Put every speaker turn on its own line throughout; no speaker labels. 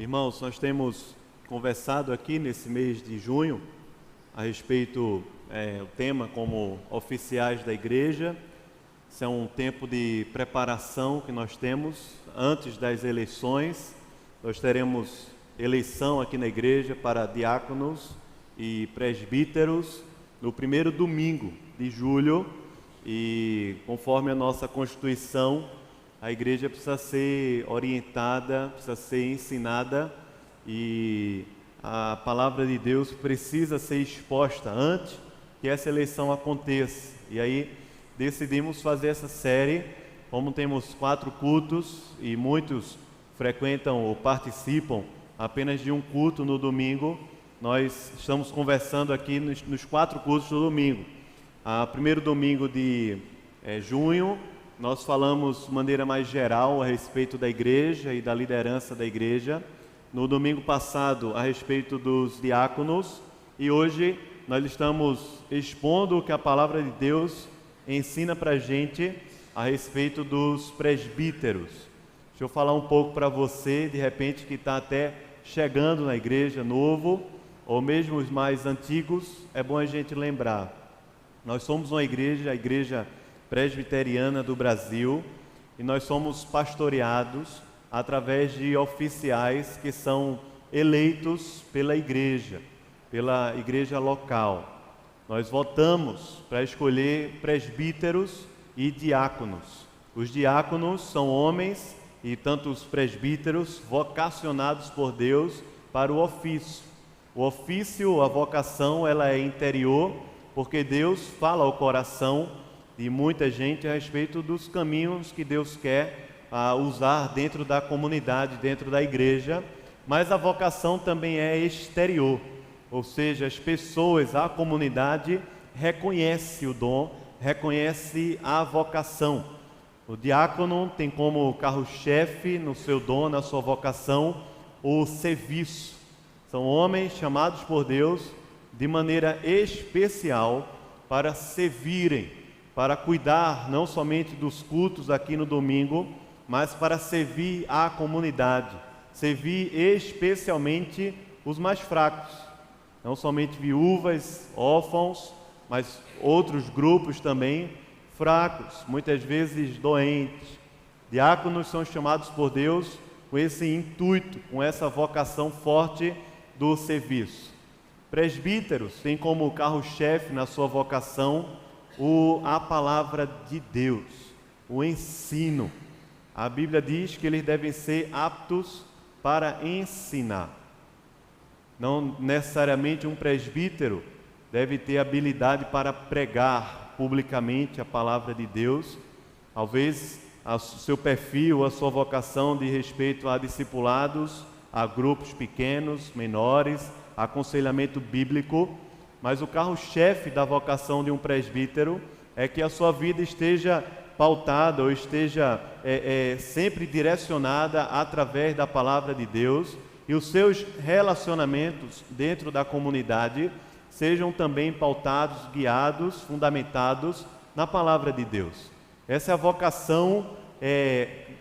Irmãos, nós temos conversado aqui nesse mês de junho a respeito, o tema como oficiais da igreja. Isso é um tempo de preparação que nós temos antes das eleições. Nós teremos eleição aqui na igreja para diáconos e presbíteros no primeiro domingo de julho, e conforme a nossa Constituição, a igreja precisa ser orientada, precisa ser ensinada, e a palavra de Deus precisa ser exposta antes que essa eleição aconteça. E aí decidimos fazer essa série. Como temos 4 cultos e muitos frequentam ou participam apenas de um culto no domingo, nós estamos conversando aqui nos 4 cultos do domingo. Primeiro domingo de junho, nós falamos de maneira mais geral a respeito da igreja e da liderança da igreja. No domingo passado, a respeito dos diáconos. E hoje nós estamos expondo o que a palavra de Deus ensina para a gente a respeito dos presbíteros. Deixa eu falar um pouco para você, de repente, que está até chegando na igreja, novo, ou mesmo os mais antigos. É bom a gente lembrar. Nós somos uma igreja, a Igreja Presbiteriana do Brasil, e nós somos pastoreados através de oficiais que são eleitos pela igreja local. Nós votamos para escolher presbíteros e diáconos. Os diáconos são homens, e tanto os presbíteros vocacionados por Deus para o ofício. O ofício, a vocação, ela é interior, porque Deus fala ao coração de muita gente a respeito dos caminhos que Deus quer usar dentro da comunidade, dentro da igreja. Mas a vocação também é exterior, ou seja, as pessoas, a comunidade reconhece o dom, reconhece a vocação. O diácono tem como carro-chefe no seu dom, na sua vocação, o serviço. São homens chamados por Deus de maneira especial para servirem, para cuidar não somente dos cultos aqui no domingo, mas para servir a comunidade, servir especialmente os mais fracos, não somente viúvas, órfãos, mas outros grupos também fracos, muitas vezes doentes. Diáconos são chamados por Deus com esse intuito, com essa vocação forte do serviço. Presbíteros têm como carro-chefe na sua vocação a palavra de Deus, o ensino. A Bíblia diz que eles devem ser aptos para ensinar. Não necessariamente um presbítero deve ter habilidade para pregar publicamente a palavra de Deus. Talvez o seu perfil, a sua vocação de respeito a discipulados, a grupos pequenos, menores, aconselhamento bíblico, mas o carro-chefe da vocação de um presbítero é que a sua vida esteja pautada ou esteja sempre direcionada através da palavra de Deus, e os seus relacionamentos dentro da comunidade sejam também pautados, guiados, fundamentados na palavra de Deus. Essa é a vocação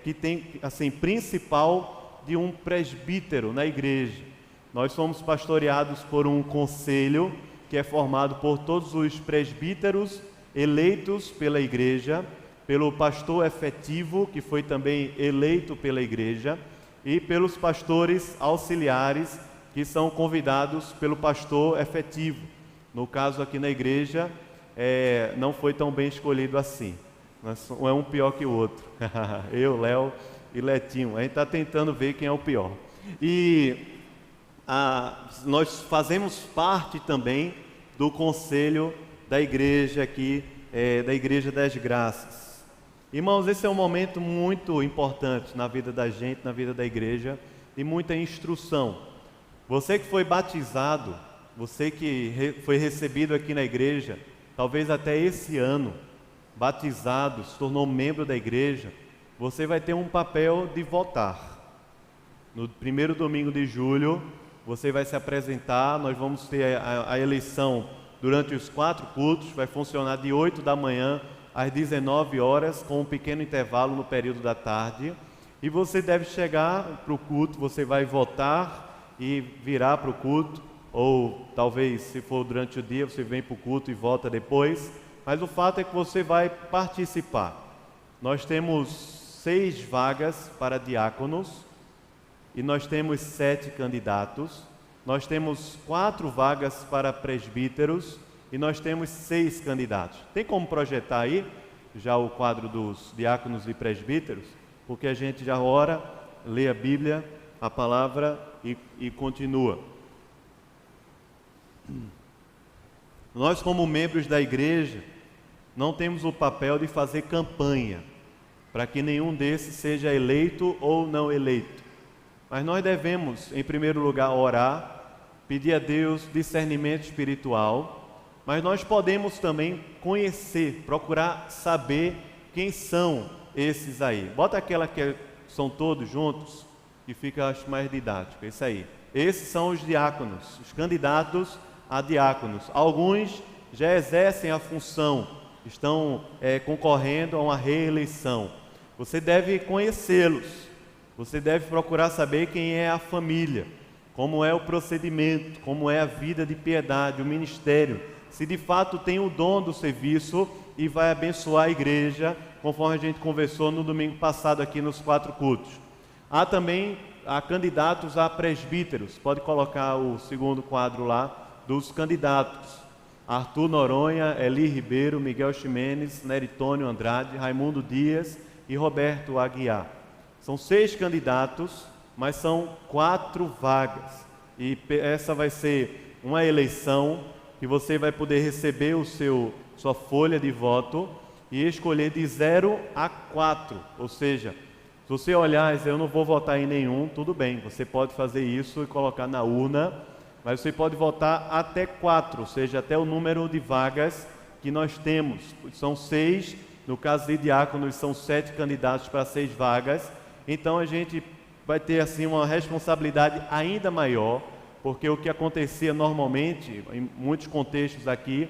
que tem, assim, principal de um presbítero na igreja. Nós somos pastoreados por um conselho que é formado por todos os presbíteros eleitos pela igreja, pelo pastor efetivo, que foi também eleito pela igreja, e pelos pastores auxiliares, que são convidados pelo pastor efetivo. No caso aqui na igreja, não foi tão bem escolhido assim. É um pior que o outro. Eu, Léo e Letinho. A gente está tentando ver quem é o pior. E nós fazemos parte também do conselho da igreja aqui, da Igreja das Graças. Irmãos, esse é um momento muito importante na vida da gente, na vida da igreja, de muita instrução. Você que foi batizado, você que foi recebido aqui na igreja, talvez até esse ano, batizado, se tornou membro da igreja, você vai ter um papel de votar. No primeiro domingo de julho, você vai se apresentar. Nós vamos ter a eleição durante os 4 cultos, vai funcionar de 8 da manhã às 19 horas, com um pequeno intervalo no período da tarde. E você deve chegar para o culto, você vai votar e virar para o culto, ou talvez, se for durante o dia, você vem para o culto e vota depois, mas o fato é que você vai participar. Nós temos 6 vagas para diáconos, e nós temos 7 candidatos, nós temos 4 vagas para presbíteros, e nós temos 6 candidatos. Tem como projetar aí, já o quadro dos diáconos e presbíteros? Porque a gente já ora, lê a Bíblia, a palavra e continua. Nós, como membros da igreja, não temos o papel de fazer campanha para que nenhum desses seja eleito ou não eleito. Mas nós devemos, em primeiro lugar, orar, pedir a Deus discernimento espiritual, mas nós podemos também conhecer, procurar saber quem são esses aí. Bota aquela que são todos juntos, que fica, acho, mais didático. Esse aí. Esses são os diáconos, os candidatos a diáconos. Alguns já exercem a função, estão concorrendo a uma reeleição. Você deve conhecê-los, você deve procurar saber quem é a família, como é o procedimento, como é a vida de piedade, o ministério, se de fato tem o dom do serviço e vai abençoar a igreja, conforme a gente conversou no domingo passado aqui nos 4 cultos. Há também candidatos a presbíteros, pode colocar o segundo quadro lá, dos candidatos: Arthur Noronha, Eli Ribeiro, Miguel Ximenes, Neritônio Andrade, Raimundo Dias e Roberto Aguiar. São 6 candidatos, mas são 4 vagas, e essa vai ser uma eleição que você vai poder receber sua folha de voto e escolher de 0 a 4, ou seja, se você olhar e dizer, eu não vou votar em nenhum, tudo bem, você pode fazer isso e colocar na urna, mas você pode votar até 4, ou seja, até o número de vagas que nós temos. São 6, no caso de diáconos são 7 candidatos para 6 vagas, então a gente vai ter assim uma responsabilidade ainda maior, porque o que acontecia normalmente, em muitos contextos aqui,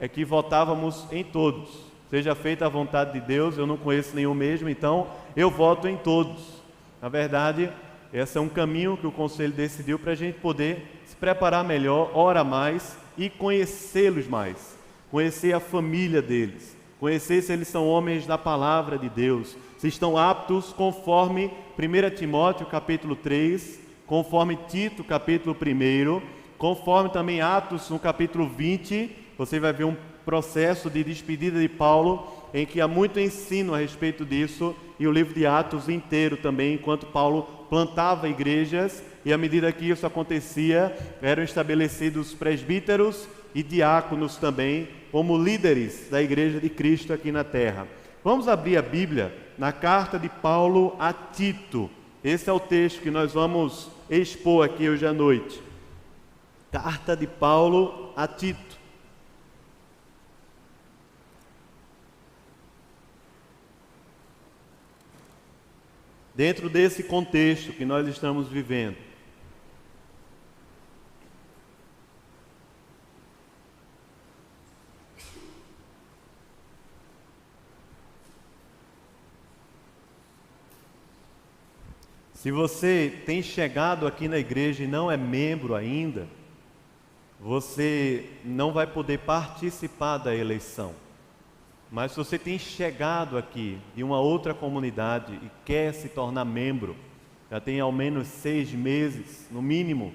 é que votávamos em todos. Seja feita a vontade de Deus, eu não conheço nenhum mesmo, então eu voto em todos. Na verdade, esse é um caminho que o Conselho decidiu para a gente poder se preparar melhor, orar mais e conhecê-los mais. Conhecer a família deles, conhecer se eles são homens da palavra de Deus, se estão aptos conforme 1 Timóteo capítulo 3, conforme Tito capítulo 1, conforme também Atos no capítulo 20, você vai ver um processo de despedida de Paulo, em que há muito ensino a respeito disso, e o livro de Atos inteiro também, enquanto Paulo plantava igrejas, e à medida que isso acontecia, eram estabelecidos presbíteros e diáconos também, como líderes da igreja de Cristo aqui na terra. Vamos abrir a Bíblia na carta de Paulo a Tito. Esse é o texto que nós vamos expor aqui hoje à noite. Carta de Paulo a Tito. Dentro desse contexto que nós estamos vivendo, se você tem chegado aqui na igreja e não é membro ainda, você não vai poder participar da eleição. Mas se você tem chegado aqui de uma outra comunidade e quer se tornar membro, já tem ao menos 6 meses, no mínimo,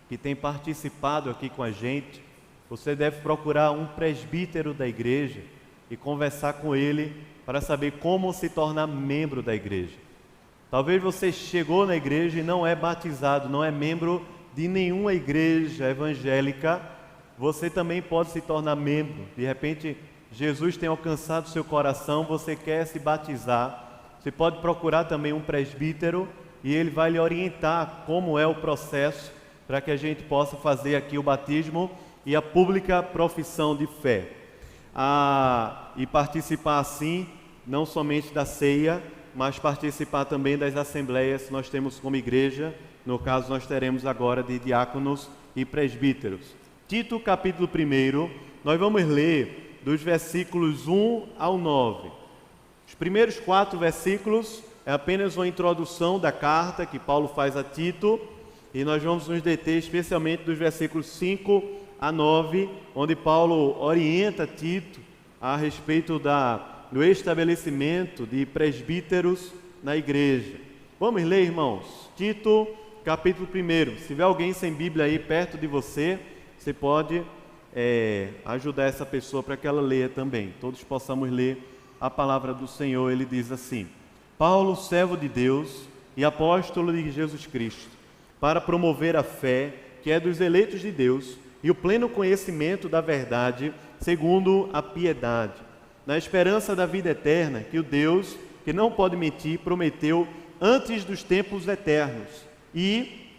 que tem participado aqui com a gente, você deve procurar um presbítero da igreja e conversar com ele para saber como se tornar membro da igreja. Talvez você chegou na igreja e não é batizado, não é membro de nenhuma igreja evangélica, você também pode se tornar membro. De repente, Jesus tem alcançado seu coração, você quer se batizar, você pode procurar também um presbítero e ele vai lhe orientar como é o processo para que a gente possa fazer aqui o batismo e a pública profissão de fé. E participar assim, não somente da ceia, mas participar também das assembleias que nós temos como igreja. No caso, nós teremos agora de diáconos e presbíteros. Tito capítulo 1, nós vamos ler dos versículos 1 ao 9. Os primeiros 4 versículos é apenas uma introdução da carta que Paulo faz a Tito, e nós vamos nos deter especialmente dos versículos 5 a 9, onde Paulo orienta Tito a respeito do estabelecimento de presbíteros na igreja. Vamos ler, irmãos? Tito, capítulo 1. Se tiver alguém sem Bíblia aí perto de você, você pode ajudar essa pessoa para que ela leia também. Todos possamos ler a palavra do Senhor. Ele diz assim: Paulo, servo de Deus e apóstolo de Jesus Cristo, para promover a fé que é dos eleitos de Deus e o pleno conhecimento da verdade, segundo a piedade, na esperança da vida eterna, que o Deus, que não pode mentir, prometeu antes dos tempos eternos e,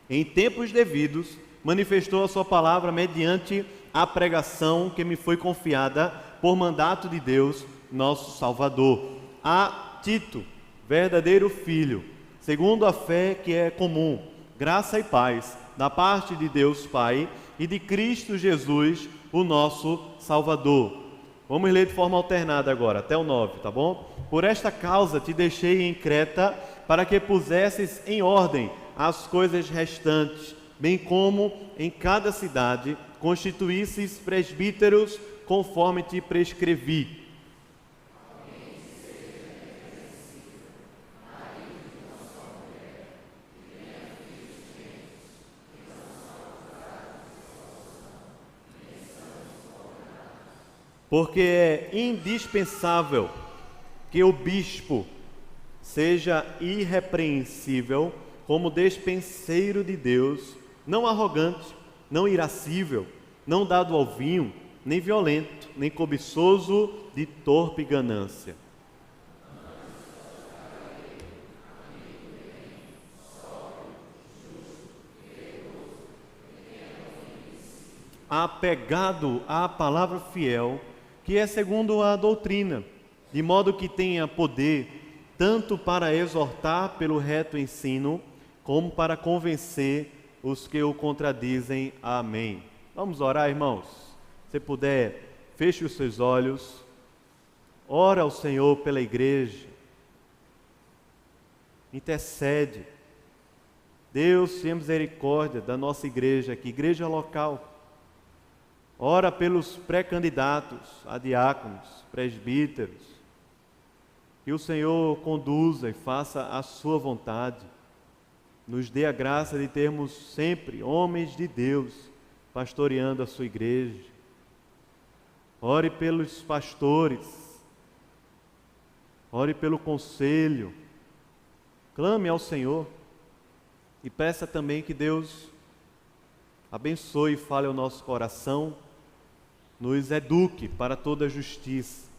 em tempos devidos, manifestou a sua palavra mediante a pregação que me foi confiada por mandato de Deus, nosso Salvador. A Tito, verdadeiro filho, segundo a fé que é comum, graça e paz, da parte de Deus Pai e de Cristo Jesus, o nosso Salvador. Vamos ler de forma alternada agora, até o 9, tá bom? Por esta causa te deixei em Creta, para que pusesses em ordem as coisas restantes, bem como em cada cidade constituísses presbíteros, conforme te prescrevi. Porque é indispensável que o bispo seja irrepreensível como despenseiro de Deus, não arrogante, não irascível, não dado ao vinho, nem violento, nem cobiçoso de torpe ganância. Apegado à palavra fiel, que é segundo a doutrina, de modo que tenha poder tanto para exortar pelo reto ensino, como para convencer os que o contradizem. Amém. Vamos orar, irmãos? Se puder, feche os seus olhos, ora ao Senhor pela igreja, intercede. Deus, tenha misericórdia da nossa igreja aqui, igreja local. Ora pelos pré-candidatos a diáconos, presbíteros, que o Senhor conduza e faça a sua vontade, nos dê a graça de termos sempre homens de Deus pastoreando a sua igreja. Ore pelos pastores, ore pelo conselho, clame ao Senhor e peça também que Deus abençoe e fale ao nosso coração, nos eduque para toda a justiça.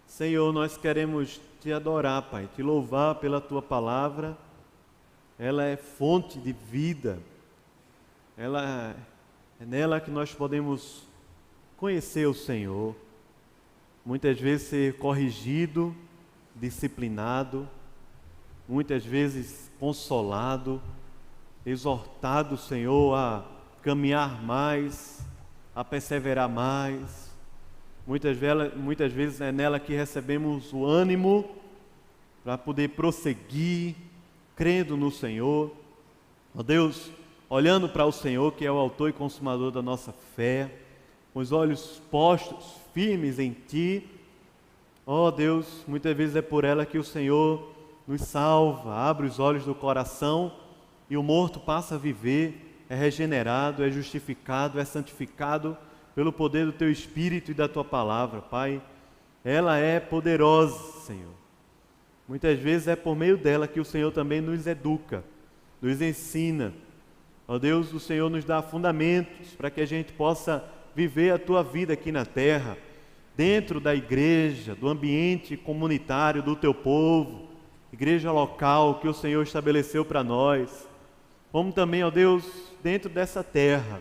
Senhor, nós queremos te adorar, Pai, te louvar pela tua palavra. Ela é fonte de vida. Ela é nela que nós podemos conhecer o Senhor. Muitas vezes ser corrigido, disciplinado, muitas vezes consolado, exortado, Senhor, a caminhar mais, a perseverar mais. Muitas vezes é nela que recebemos o ânimo para poder prosseguir, crendo no Senhor. Ó Deus, olhando para o Senhor, que é o autor e consumador da nossa fé, com os olhos postos, firmes em Ti. Ó Deus, muitas vezes é por ela que o Senhor nos salva, abre os olhos do coração e o morto passa a viver, é regenerado, é justificado, é santificado pelo poder do Teu Espírito e da Tua Palavra, Pai. Ela é poderosa, Senhor. Muitas vezes é por meio dela que o Senhor também nos educa, nos ensina. Ó Deus, o Senhor nos dá fundamentos para que a gente possa viver a Tua vida aqui na terra, dentro da igreja, do ambiente comunitário do Teu povo, igreja local que o Senhor estabeleceu para nós, como também, ó Deus, dentro dessa terra,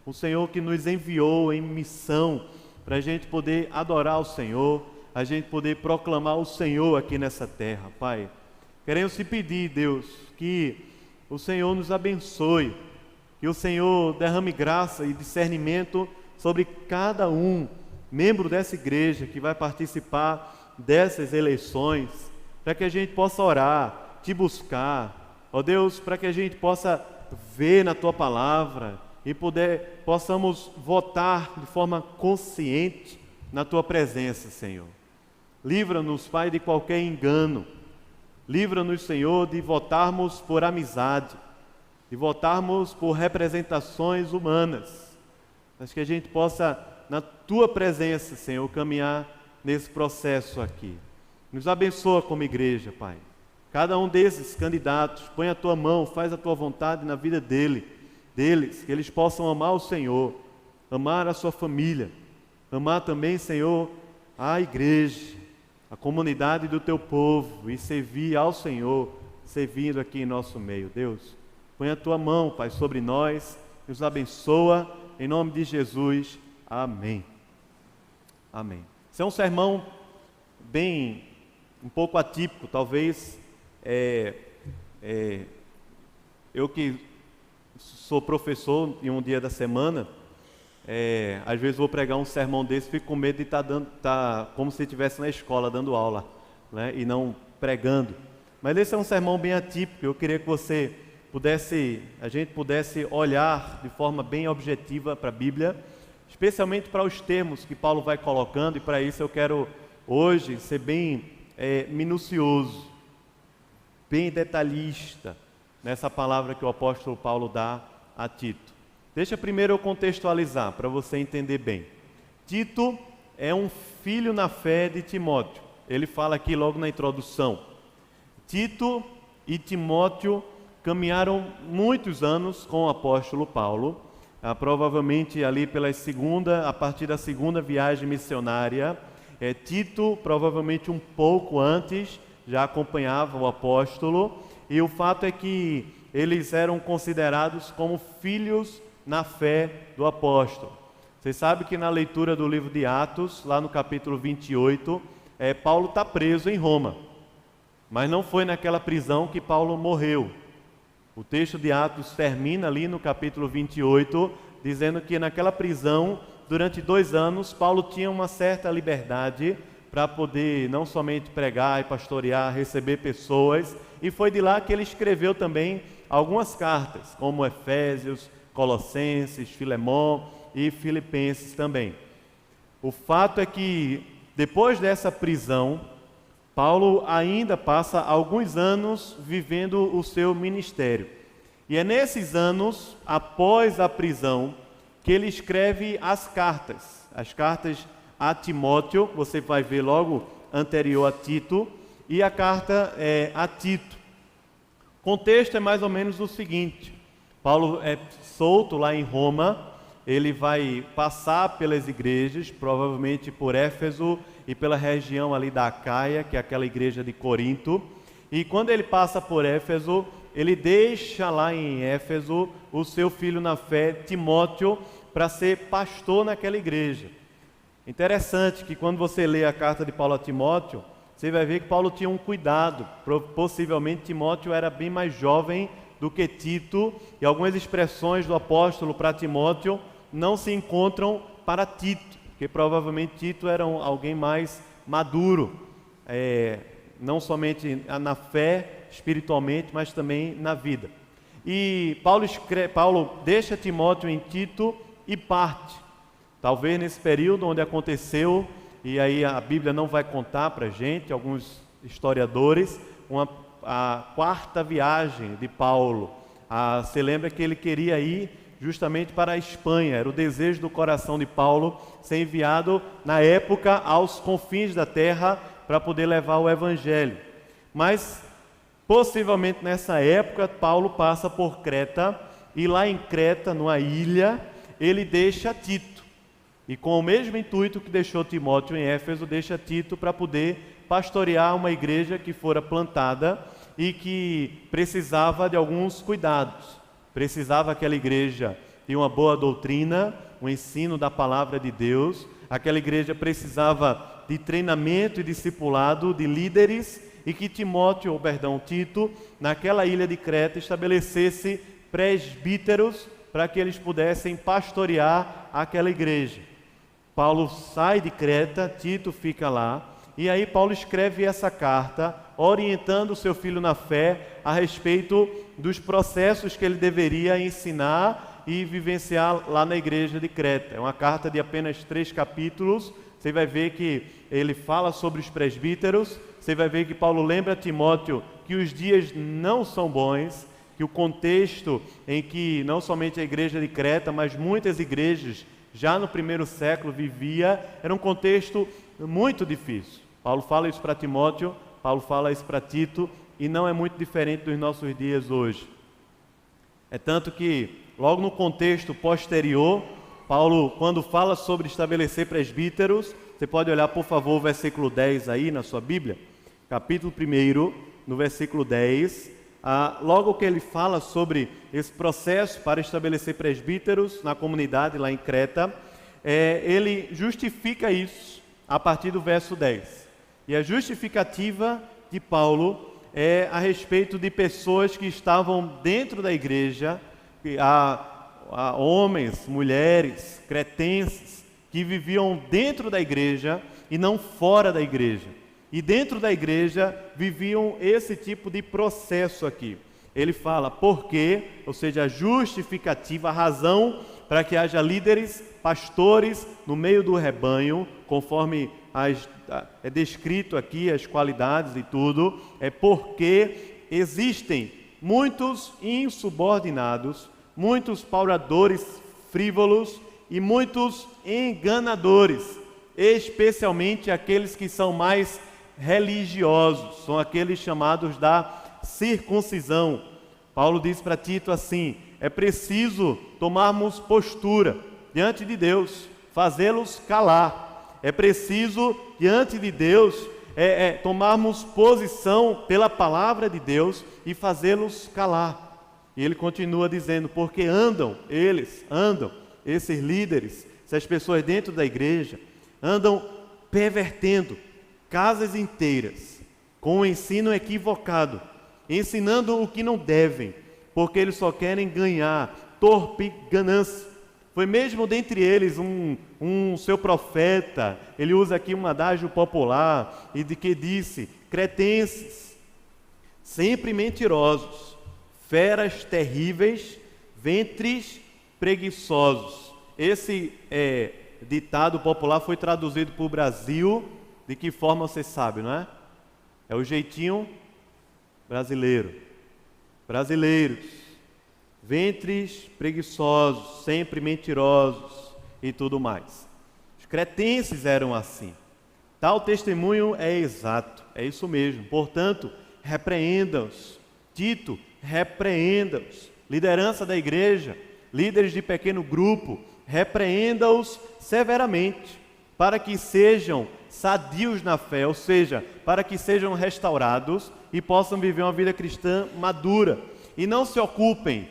o Senhor que nos enviou em missão para a gente poder adorar o Senhor, a gente poder proclamar o Senhor aqui nessa terra, Pai. Queremos te pedir, Deus, que o Senhor nos abençoe, que o Senhor derrame graça e discernimento sobre cada um, membro dessa igreja que vai participar dessas eleições, para que a gente possa orar, te buscar, ó Deus, para que a gente possa ver na Tua palavra e possamos votar de forma consciente na Tua presença, Senhor. Livra-nos, Pai, de qualquer engano. Livra-nos, Senhor, de votarmos por amizade, de votarmos por representações humanas, mas que a gente possa, na Tua presença, Senhor, caminhar nesse processo aqui. Nos abençoa como igreja, Pai. Cada um desses candidatos, põe a Tua mão, faz a Tua vontade na vida deles, que eles possam amar o Senhor, amar a sua família, amar também, Senhor, a igreja, a comunidade do Teu povo e servir ao Senhor, servindo aqui em nosso meio. Deus, põe a Tua mão, Pai, sobre nós, nos abençoa, em nome de Jesus. Amém. Amém. Esse é um sermão um pouco atípico, talvez. Eu que sou professor em um dia da semana, às vezes vou pregar um sermão desse, fico com medo de estar como se estivesse na escola dando aula, né, e não pregando. Mas esse é um sermão bem atípico. Eu queria que a gente pudesse olhar de forma bem objetiva para a Bíblia, especialmente para os termos que Paulo vai colocando, e para isso eu quero hoje ser bem minucioso, bem detalhista nessa palavra que o apóstolo Paulo dá a Tito. Deixa primeiro eu contextualizar para você entender bem. Tito é um filho na fé de Timóteo. Ele fala aqui logo na introdução. Tito e Timóteo caminharam muitos anos com o apóstolo Paulo, provavelmente ali a partir da segunda viagem missionária. Tito, provavelmente um pouco antes, já acompanhava o apóstolo, e o fato é que eles eram considerados como filhos na fé do apóstolo. Você sabe que na leitura do livro de Atos, lá no capítulo 28, Paulo está preso em Roma, mas não foi naquela prisão que Paulo morreu. O texto de Atos termina ali no capítulo 28, dizendo que naquela prisão, durante 2 anos, Paulo tinha uma certa liberdade para poder não somente pregar e pastorear, receber pessoas, e foi de lá que ele escreveu também algumas cartas, como Efésios, Colossenses, Filemão e Filipenses também. O fato é que, depois dessa prisão, Paulo ainda passa alguns anos vivendo o seu ministério. E é nesses anos, após a prisão, que ele escreve as cartas a Timóteo, você vai ver logo anterior a Tito, e a carta a Tito. O contexto é mais ou menos o seguinte: Paulo é solto lá em Roma, ele vai passar pelas igrejas, provavelmente por Éfeso e pela região ali da Acaia, que é aquela igreja de Corinto, e quando ele passa por Éfeso, ele deixa lá em Éfeso o seu filho na fé, Timóteo, para ser pastor naquela igreja. Interessante que quando você lê a carta de Paulo a Timóteo, você vai ver que Paulo tinha um cuidado. Possivelmente Timóteo era bem mais jovem do que Tito, e algumas expressões do apóstolo para Timóteo não se encontram para Tito, porque provavelmente Tito era alguém mais maduro, não somente na fé, espiritualmente, mas também na vida. E Paulo deixa Timóteo em Tito e parte. Talvez nesse período onde aconteceu, e aí a Bíblia não vai contar para a gente, alguns historiadores, a 4ª viagem de Paulo. Você lembra que ele queria ir justamente para a Espanha, era o desejo do coração de Paulo ser enviado na época aos confins da terra para poder levar o Evangelho. Mas possivelmente nessa época Paulo passa por Creta e lá em Creta, numa ilha, ele deixa Tito. E com o mesmo intuito que deixou Timóteo em Éfeso, deixa Tito para poder pastorear uma igreja que fora plantada e que precisava de alguns cuidados. Precisava aquela igreja ter uma boa doutrina, um ensino da palavra de Deus. Aquela igreja precisava de treinamento e discipulado de líderes e que Tito, naquela ilha de Creta, estabelecesse presbíteros para que eles pudessem pastorear aquela igreja. Paulo sai de Creta, Tito fica lá, e aí Paulo escreve essa carta, orientando o seu filho na fé a respeito dos processos que ele deveria ensinar e vivenciar lá na igreja de Creta. É uma carta de apenas 3 capítulos. Você vai ver que ele fala sobre os presbíteros, você vai ver que Paulo lembra a Timóteo que os dias não são bons, que o contexto em que não somente a igreja de Creta, mas muitas igrejas já no primeiro século vivia, era um contexto muito difícil. Paulo fala isso para Timóteo, Paulo fala isso para Tito, e não é muito diferente dos nossos dias hoje. É tanto que, logo no contexto posterior, Paulo, quando fala sobre estabelecer presbíteros, você pode olhar, por favor, o versículo 10 aí na sua Bíblia, capítulo 1, no versículo 10, logo que ele fala sobre esse processo para estabelecer presbíteros na comunidade lá em Creta, ele justifica isso a partir do verso 10. E a justificativa de Paulo é a respeito de pessoas que estavam dentro da igreja, homens, mulheres, cretenses, que viviam dentro da igreja e não fora da igreja. E dentro da igreja viviam esse tipo de processo aqui. Ele fala porque, ou seja, a justificativa, a razão para que haja líderes, pastores no meio do rebanho, conforme é descrito aqui as qualidades e tudo, é porque existem muitos insubordinados, muitos pauradores frívolos e muitos enganadores, especialmente aqueles que são mais religiosos, são aqueles chamados da circuncisão. Paulo diz para Tito assim: é preciso tomarmos postura diante de Deus, fazê-los calar. É preciso, diante de Deus, tomarmos posição pela palavra de Deus e fazê-los calar. E ele continua dizendo, porque esses líderes, essas pessoas dentro da igreja, andam pervertendo casas inteiras, com um ensino equivocado, ensinando o que não devem, porque eles só querem ganhar, torpe ganância. Foi mesmo dentre eles um seu profeta, ele usa aqui um adágio popular, e de que disse, cretenses, sempre mentirosos, feras terríveis, ventres preguiçosos. Esse ditado popular foi traduzido para o Brasil, de que forma você sabe, não é? É o jeitinho brasileiro. Brasileiros, ventres preguiçosos, sempre mentirosos e tudo mais. Os cretenses eram assim. Tal testemunho é exato, é isso mesmo. Portanto, repreenda-os. Tito, repreenda-os. Liderança da igreja, líderes de pequeno grupo, repreenda-os severamente, para que sejam sadios na fé, ou seja, para que sejam restaurados e possam viver uma vida cristã madura. E não se ocupem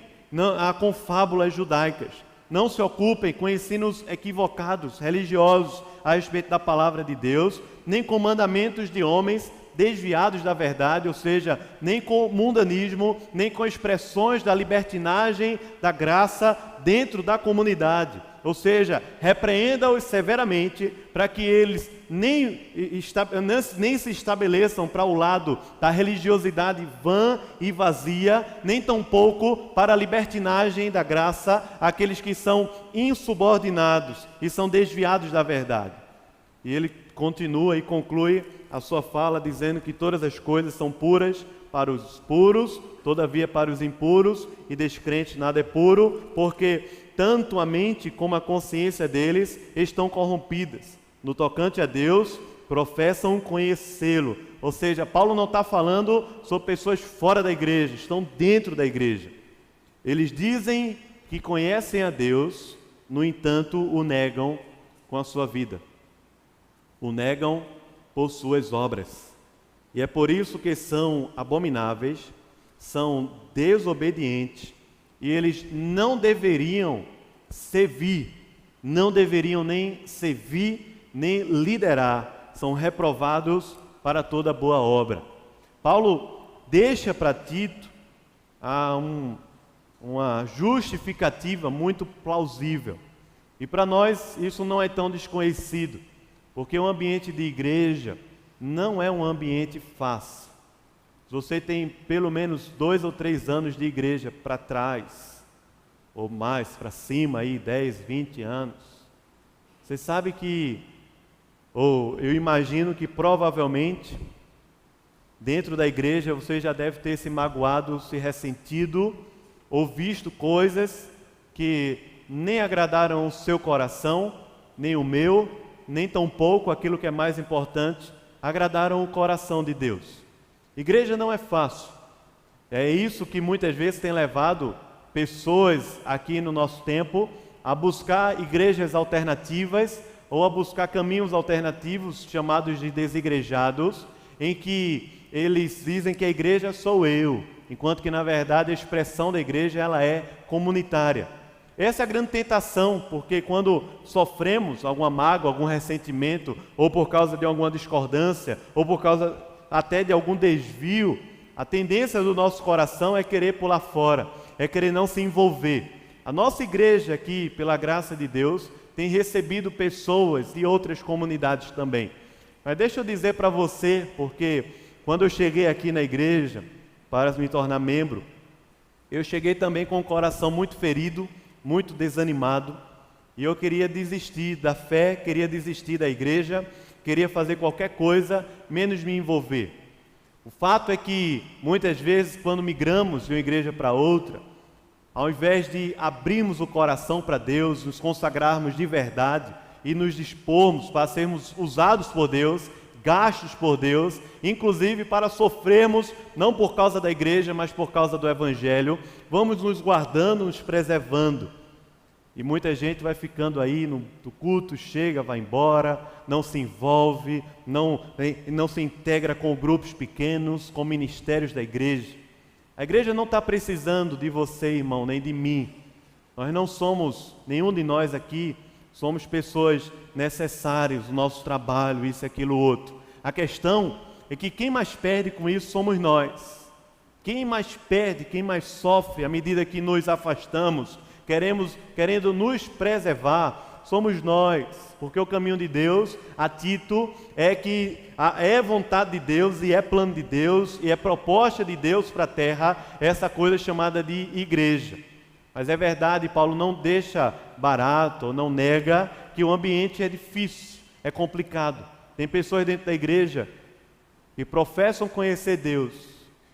com fábulas judaicas, não se ocupem com ensinos equivocados, religiosos, a respeito da palavra de Deus, nem com mandamentos de homens desviados da verdade, ou seja, nem com mundanismo, nem com expressões da libertinagem, da graça dentro da comunidade. Ou seja, repreenda-os severamente para que eles nem se estabeleçam para o lado da religiosidade vã e vazia, nem tampouco para a libertinagem da graça, aqueles que são insubordinados e são desviados da verdade. E ele continua e conclui a sua fala dizendo que todas as coisas são puras para os puros, todavia para os impuros e descrentes nada é puro, porque tanto a mente como a consciência deles estão corrompidas. No tocante a Deus, professam conhecê-lo. Ou seja, Paulo não está falando sobre pessoas fora da igreja, estão dentro da igreja. Eles dizem que conhecem a Deus, no entanto, o negam com a sua vida. O negam por suas obras. E é por isso que são abomináveis, são desobedientes, e eles não deveriam servir, não deveriam nem servir, nem liderar. São reprovados para toda boa obra. Paulo deixa para Tito uma justificativa muito plausível. E para nós isso não é tão desconhecido, porque o ambiente de igreja não é um ambiente fácil. Se você tem pelo menos 2 ou 3 anos de igreja para trás, ou mais para cima, aí 10, 20 anos, você sabe que, ou eu imagino que provavelmente, dentro da igreja você já deve ter se magoado, se ressentido, ou visto coisas que nem agradaram o seu coração, nem o meu, nem tampouco aquilo que é mais importante, agradaram o coração de Deus. Igreja não é fácil. É isso que muitas vezes tem levado pessoas aqui no nosso tempo a buscar igrejas alternativas ou a buscar caminhos alternativos chamados de desigrejados, em que eles dizem que a igreja sou eu, enquanto que na verdade a expressão da igreja ela é comunitária. Essa é a grande tentação, porque quando sofremos alguma mágoa, algum ressentimento, ou por causa de alguma discordância, ou por causa até de algum desvio, a tendência do nosso coração é querer pular fora, é querer não se envolver. A nossa igreja aqui, pela graça de Deus, tem recebido pessoas de outras comunidades também. Mas deixa eu dizer para você, porque quando eu cheguei aqui na igreja, para me tornar membro, eu cheguei também com o coração muito ferido, muito desanimado, e eu queria desistir da fé, queria desistir da igreja, queria fazer qualquer coisa, menos me envolver. O fato é que, muitas vezes, quando migramos de uma igreja para outra, ao invés de abrirmos o coração para Deus, nos consagrarmos de verdade e nos dispormos para sermos usados por Deus, gastos por Deus, inclusive para sofrermos, não por causa da igreja, mas por causa do Evangelho, vamos nos guardando, nos preservando. E muita gente vai ficando aí no culto, chega, vai embora, não se envolve, não se integra com grupos pequenos, com ministérios da igreja. A igreja não está precisando de você, irmão, nem de mim. Nós não somos, nenhum de nós aqui, somos pessoas necessárias, o nosso trabalho, isso, aquilo, outro. A questão é que quem mais perde com isso somos nós. Quem mais perde, quem mais sofre à medida que nos afastamos, querendo nos preservar, somos nós, porque o caminho de Deus, a Tito, é que é vontade de Deus e é plano de Deus e é proposta de Deus para a terra, essa coisa chamada de igreja. Mas é verdade, Paulo não deixa barato, não nega que o ambiente é difícil, é complicado. Tem pessoas dentro da igreja que professam conhecer Deus,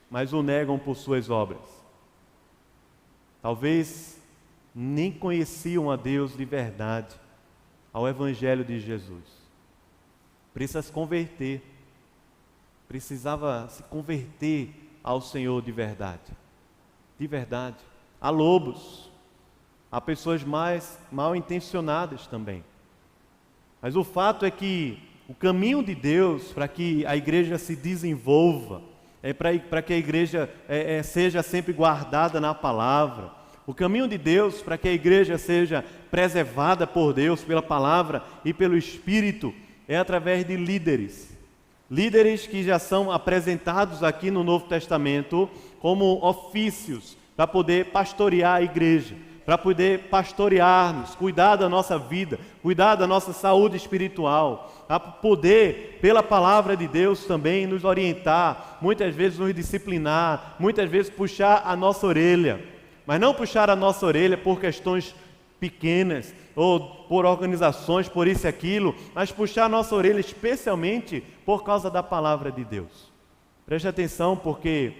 mas o negam por suas obras. Talvez nem conheciam a Deus de verdade, ao Evangelho de Jesus. Precisa se converter, precisava se converter ao Senhor de verdade. De verdade. Há lobos, há pessoas mais mal intencionadas também. Mas o fato é que o caminho de Deus para que a igreja se desenvolva, para que a igreja seja sempre guardada na palavra, o caminho de Deus para que a igreja seja preservada por Deus, pela palavra e pelo Espírito, é através de líderes. Líderes que já são apresentados aqui no Novo Testamento como ofícios para poder pastorear a igreja, para poder pastorear-nos, cuidar da nossa vida, cuidar da nossa saúde espiritual, para poder, pela palavra de Deus também, nos orientar, muitas vezes nos disciplinar, muitas vezes puxar a nossa orelha. Mas não puxar a nossa orelha por questões pequenas, ou por organizações, por isso e aquilo, mas puxar a nossa orelha especialmente por causa da palavra de Deus. Preste atenção, porque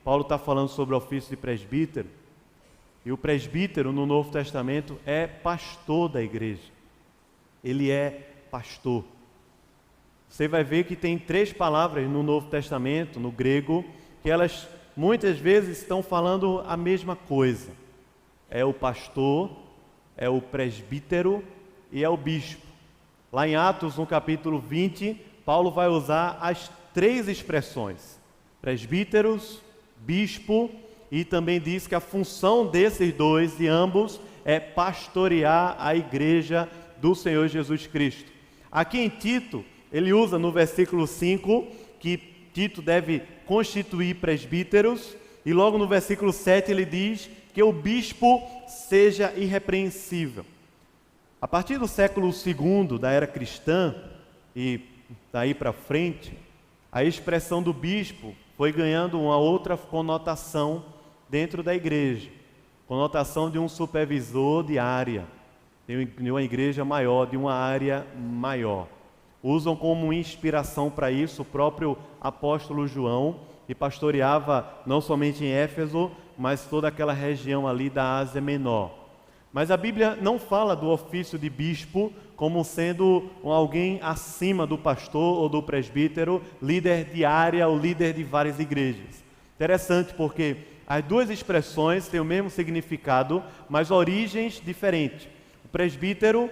Paulo está falando sobre o ofício de presbítero, e o presbítero no Novo Testamento é pastor da igreja. Ele é pastor. Você vai ver que tem 3 palavras no Novo Testamento, no grego, que elas muitas vezes estão falando a mesma coisa. é o pastor, é o presbítero e é o bispo. Lá em Atos, no capítulo 20, Paulo vai usar as três expressões: presbíteros, bispo, e também diz que a função desses dois, de ambos, é pastorear a igreja do Senhor Jesus Cristo. Aqui em Tito, ele usa no versículo 5 que Tito deve constituir presbíteros, e logo no versículo 7 ele diz que o bispo seja irrepreensível. A partir do século II da era cristã, e daí para frente, a expressão do bispo foi ganhando uma outra conotação dentro da igreja, conotação de um supervisor de área, de uma igreja maior, de uma área maior. Usam como inspiração para isso o próprio apóstolo João, que pastoreava não somente em Éfeso, mas toda aquela região ali da Ásia Menor. Mas a Bíblia não fala do ofício de bispo como sendo alguém acima do pastor ou do presbítero, líder de área ou líder de várias igrejas. Interessante, porque as duas expressões têm o mesmo significado, mas origens diferentes. O presbítero,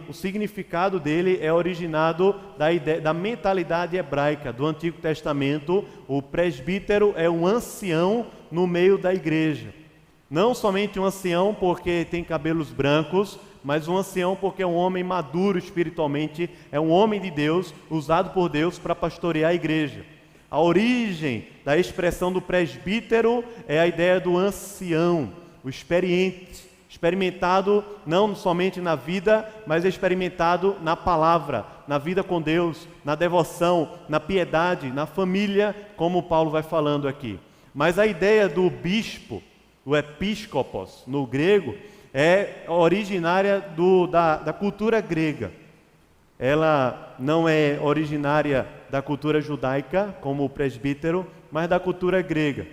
o significado dele é originado da mentalidade hebraica do Antigo Testamento. O presbítero é um ancião no meio da igreja. Não somente um ancião porque tem cabelos brancos, mas um ancião porque é um homem maduro espiritualmente, é um homem de Deus, usado por Deus para pastorear a igreja. A origem da expressão do presbítero é a ideia do ancião, o experimentado não somente na vida, mas experimentado na palavra, na vida com Deus, na devoção, na piedade, na família, como Paulo vai falando aqui. Mas a ideia do bispo, o episcopos, no grego, é originária da cultura grega. Ela não é originária da cultura judaica, como o presbítero, mas da cultura grega.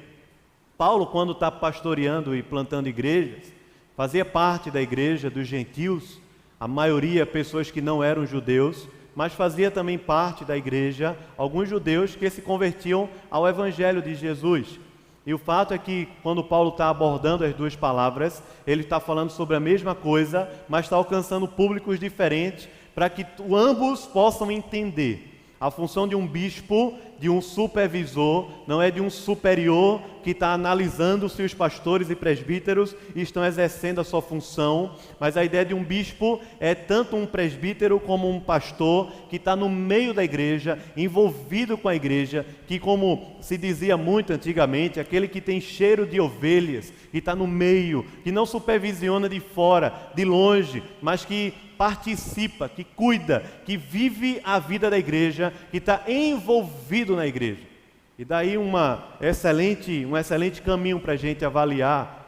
Paulo, quando está pastoreando e plantando igrejas, fazia parte da igreja dos gentios, a maioria pessoas que não eram judeus, mas fazia também parte da igreja alguns judeus que se convertiam ao evangelho de Jesus. E o fato é que quando Paulo está abordando as duas palavras, ele está falando sobre a mesma coisa, mas está alcançando públicos diferentes para que ambos possam entender. A função de um bispo, de um supervisor, não é de um superior que está analisando se os pastores e presbíteros estão exercendo a sua função, mas a ideia de um bispo é tanto um presbítero como um pastor que está no meio da igreja, envolvido com a igreja, que, como se dizia muito antigamente, aquele que tem cheiro de ovelhas, que está no meio, que não supervisiona de fora, de longe, mas que participa, que cuida, que vive a vida da igreja, que está envolvido na igreja. E daí um excelente caminho para a gente avaliar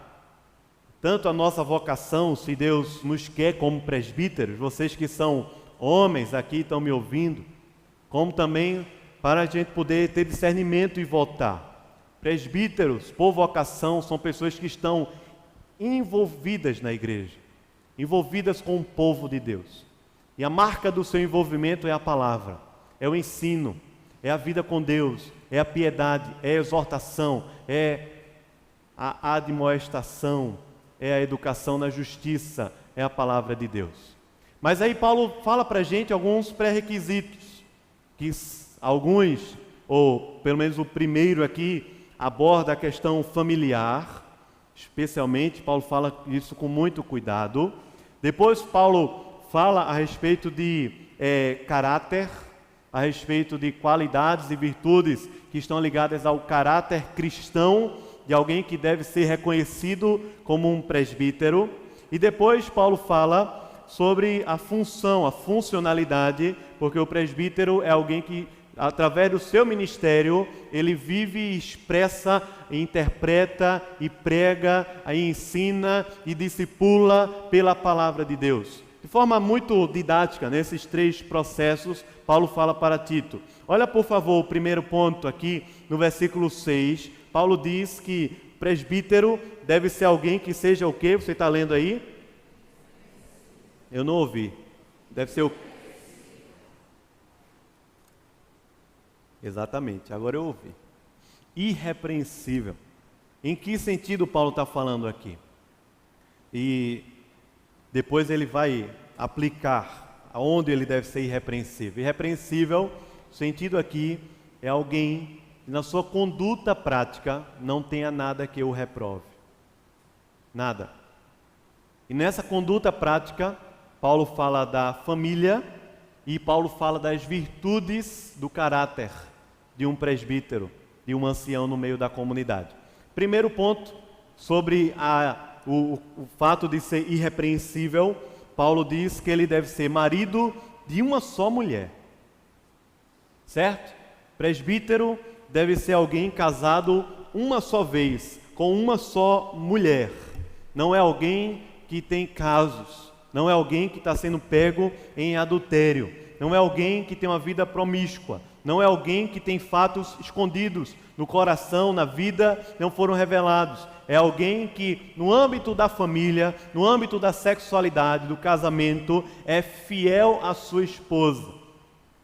tanto a nossa vocação, se Deus nos quer como presbíteros, vocês que são homens aqui estão me ouvindo, como também para a gente poder ter discernimento e votar. Presbíteros, por vocação, são pessoas que estão envolvidas na igreja, envolvidas com o povo de Deus. E a marca do seu envolvimento é a palavra, é o ensino, é a vida com Deus, é a piedade, é a exortação, é a admoestação, é a educação na justiça, é a palavra de Deus. Mas aí Paulo fala para a gente alguns pré-requisitos, que alguns, ou pelo menos o primeiro aqui, aborda a questão familiar, especialmente, Paulo fala isso com muito cuidado. Depois Paulo fala a respeito de caráter, a respeito de qualidades e virtudes que estão ligadas ao caráter cristão de alguém que deve ser reconhecido como um presbítero. E depois Paulo fala sobre a função, a funcionalidade, porque o presbítero é alguém que, através do seu ministério, ele vive e expressa, e interpreta e prega, e ensina e discipula pela palavra de Deus. De forma muito didática, nesses três processos, Paulo fala para Tito. Olha, por favor, o primeiro ponto aqui, no versículo 6. Paulo diz que presbítero deve ser alguém que seja o quê? Você está lendo aí? Eu não ouvi. Deve ser o... Exatamente, agora eu ouvi. Irrepreensível. Em que sentido Paulo está falando aqui? E depois ele vai aplicar aonde ele deve ser irrepreensível. Irrepreensível, o sentido aqui é alguém que na sua conduta prática não tenha nada que o reprove. Nada. E nessa conduta prática, Paulo fala da família e Paulo fala das virtudes do caráter de um presbítero, de um ancião no meio da comunidade. Primeiro ponto, sobre o fato de ser irrepreensível, Paulo diz que ele deve ser marido de uma só mulher. Certo? Presbítero deve ser alguém casado uma só vez, com uma só mulher. Não é alguém que tem casos, não é alguém que está sendo pego em adultério, não é alguém que tem uma vida promíscua, não é alguém que tem fatos escondidos no coração, na vida, não foram revelados. É alguém que, no âmbito da família, no âmbito da sexualidade, do casamento, é fiel à sua esposa.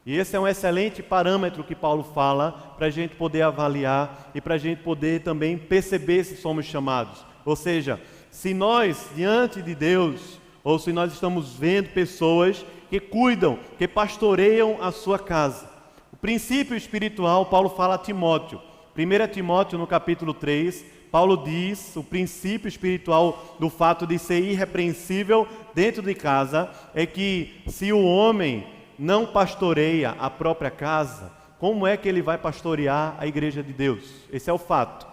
E esse é um excelente parâmetro que Paulo fala para a gente poder avaliar e para a gente poder também perceber se somos chamados. Ou seja, se nós, diante de Deus, ou se nós estamos vendo pessoas que cuidam, que pastoreiam a sua casa. O princípio espiritual, Paulo fala a Timóteo. 1 Timóteo, no capítulo 3, Paulo diz, o princípio espiritual do fato de ser irrepreensível dentro de casa, é que se o homem não pastoreia a própria casa, como é que ele vai pastorear a igreja de Deus? Esse é o fato,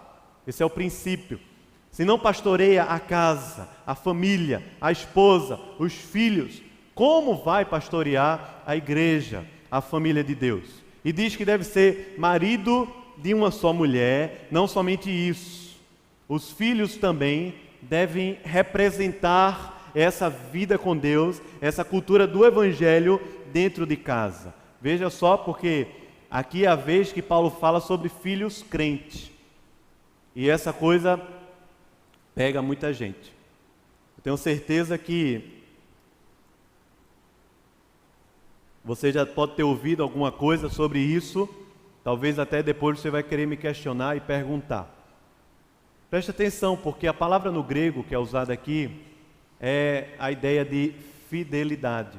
esse é o princípio. Se não pastoreia a casa, a família, a esposa, os filhos, como vai pastorear a igreja, a família de Deus? E diz que deve ser marido de uma só mulher, não somente isso. Os filhos também devem representar essa vida com Deus, essa cultura do Evangelho dentro de casa. Veja só, porque aqui é a vez que Paulo fala sobre filhos crentes. E essa coisa pega muita gente. Eu tenho certeza que você já pode ter ouvido alguma coisa sobre isso. Talvez até depois você vai querer me questionar e perguntar. Preste atenção, porque a palavra no grego que é usada aqui é a ideia de fidelidade,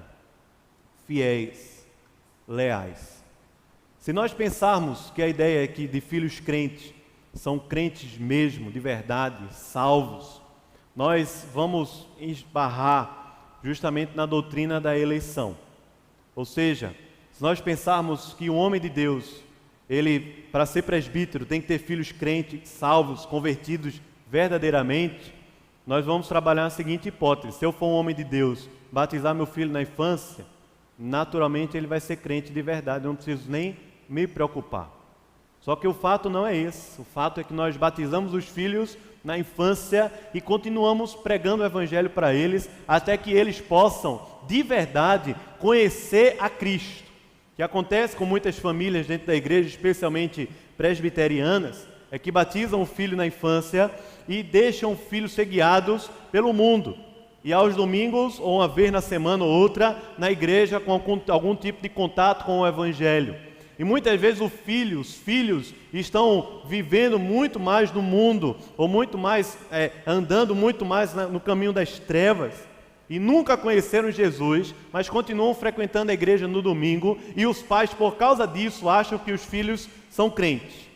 fiéis, leais. Se nós pensarmos que a ideia aqui de filhos crentes são crentes mesmo, de verdade, salvos, nós vamos esbarrar justamente na doutrina da eleição. Ou seja, se nós pensarmos que o homem de Deus, ele, para ser presbítero, tem que ter filhos crentes, salvos, convertidos verdadeiramente, nós vamos trabalhar a seguinte hipótese: se eu for um homem de Deus, batizar meu filho na infância, naturalmente ele vai ser crente de verdade, eu não preciso nem me preocupar. Só que o fato não é esse, o fato é que nós batizamos os filhos na infância e continuamos pregando o Evangelho para eles, até que eles possam, de verdade, conhecer a Cristo. O que acontece com muitas famílias dentro da igreja, especialmente presbiterianas, é que batizam o filho na infância e deixam o filho ser guiados pelo mundo. E aos domingos, ou uma vez na semana ou outra, na igreja, com algum tipo de contato com o Evangelho. E muitas vezes os filhos estão vivendo muito mais no mundo, ou muito mais, andando muito mais no caminho das trevas, e nunca conheceram Jesus, mas continuam frequentando a igreja no domingo, e os pais, por causa disso, acham que os filhos são crentes.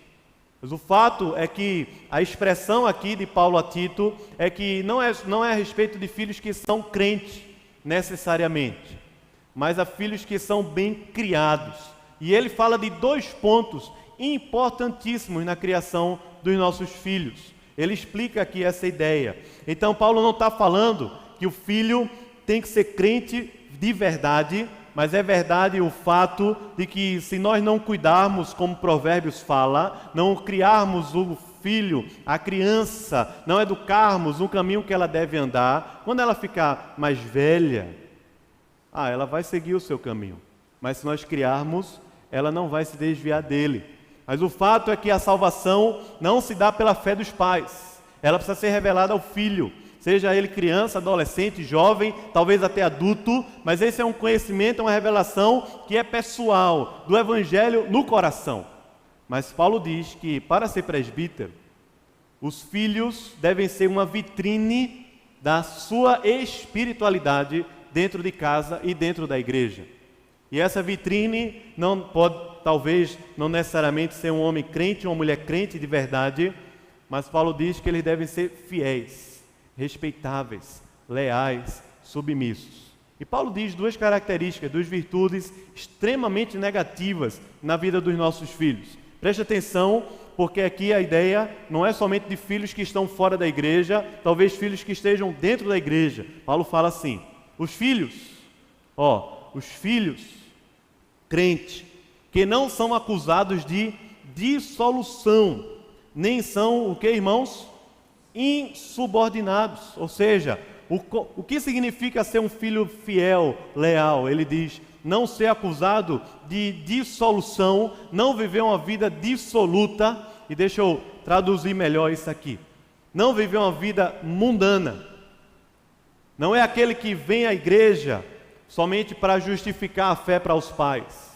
Mas o fato é que a expressão aqui de Paulo a Tito é que não é a respeito de filhos que são crentes necessariamente, mas a filhos que são bem criados. E ele fala de dois pontos importantíssimos na criação dos nossos filhos. Ele explica aqui essa ideia. Então Paulo não está falando que o filho tem que ser crente de verdade, mas é verdade o fato de que se nós não cuidarmos, como Provérbios fala, não criarmos o filho, a criança, não educarmos no caminho que ela deve andar, quando ela ficar mais velha, ela vai seguir o seu caminho. Mas se nós criarmos, ela não vai se desviar dele. Mas o fato é que a salvação não se dá pela fé dos pais, ela precisa ser revelada ao filho, seja ele criança, adolescente, jovem, talvez até adulto, mas esse é um conhecimento, é uma revelação que é pessoal, do Evangelho no coração. Mas Paulo diz que para ser presbítero, Os filhos devem ser uma vitrine da sua espiritualidade dentro de casa e dentro da igreja. E essa vitrine não pode, talvez, não necessariamente ser um homem crente ou uma mulher crente de verdade, mas Paulo diz que eles devem ser fiéis, respeitáveis, leais, submissos. E Paulo diz duas características, duas virtudes extremamente negativas na vida dos nossos filhos. Preste atenção, porque aqui a ideia não é somente de filhos que estão fora da igreja, talvez filhos que estejam dentro da igreja. Paulo fala assim, os filhos crentes, que não são acusados de dissolução, nem são, o que, irmãos? Insubordinados. Ou seja, o que significa ser um filho fiel, leal? Ele diz, não ser acusado de dissolução, não viver uma vida dissoluta, e deixa eu traduzir melhor isso aqui, não viver uma vida mundana. Não é aquele que vem à igreja somente para justificar a fé para os pais.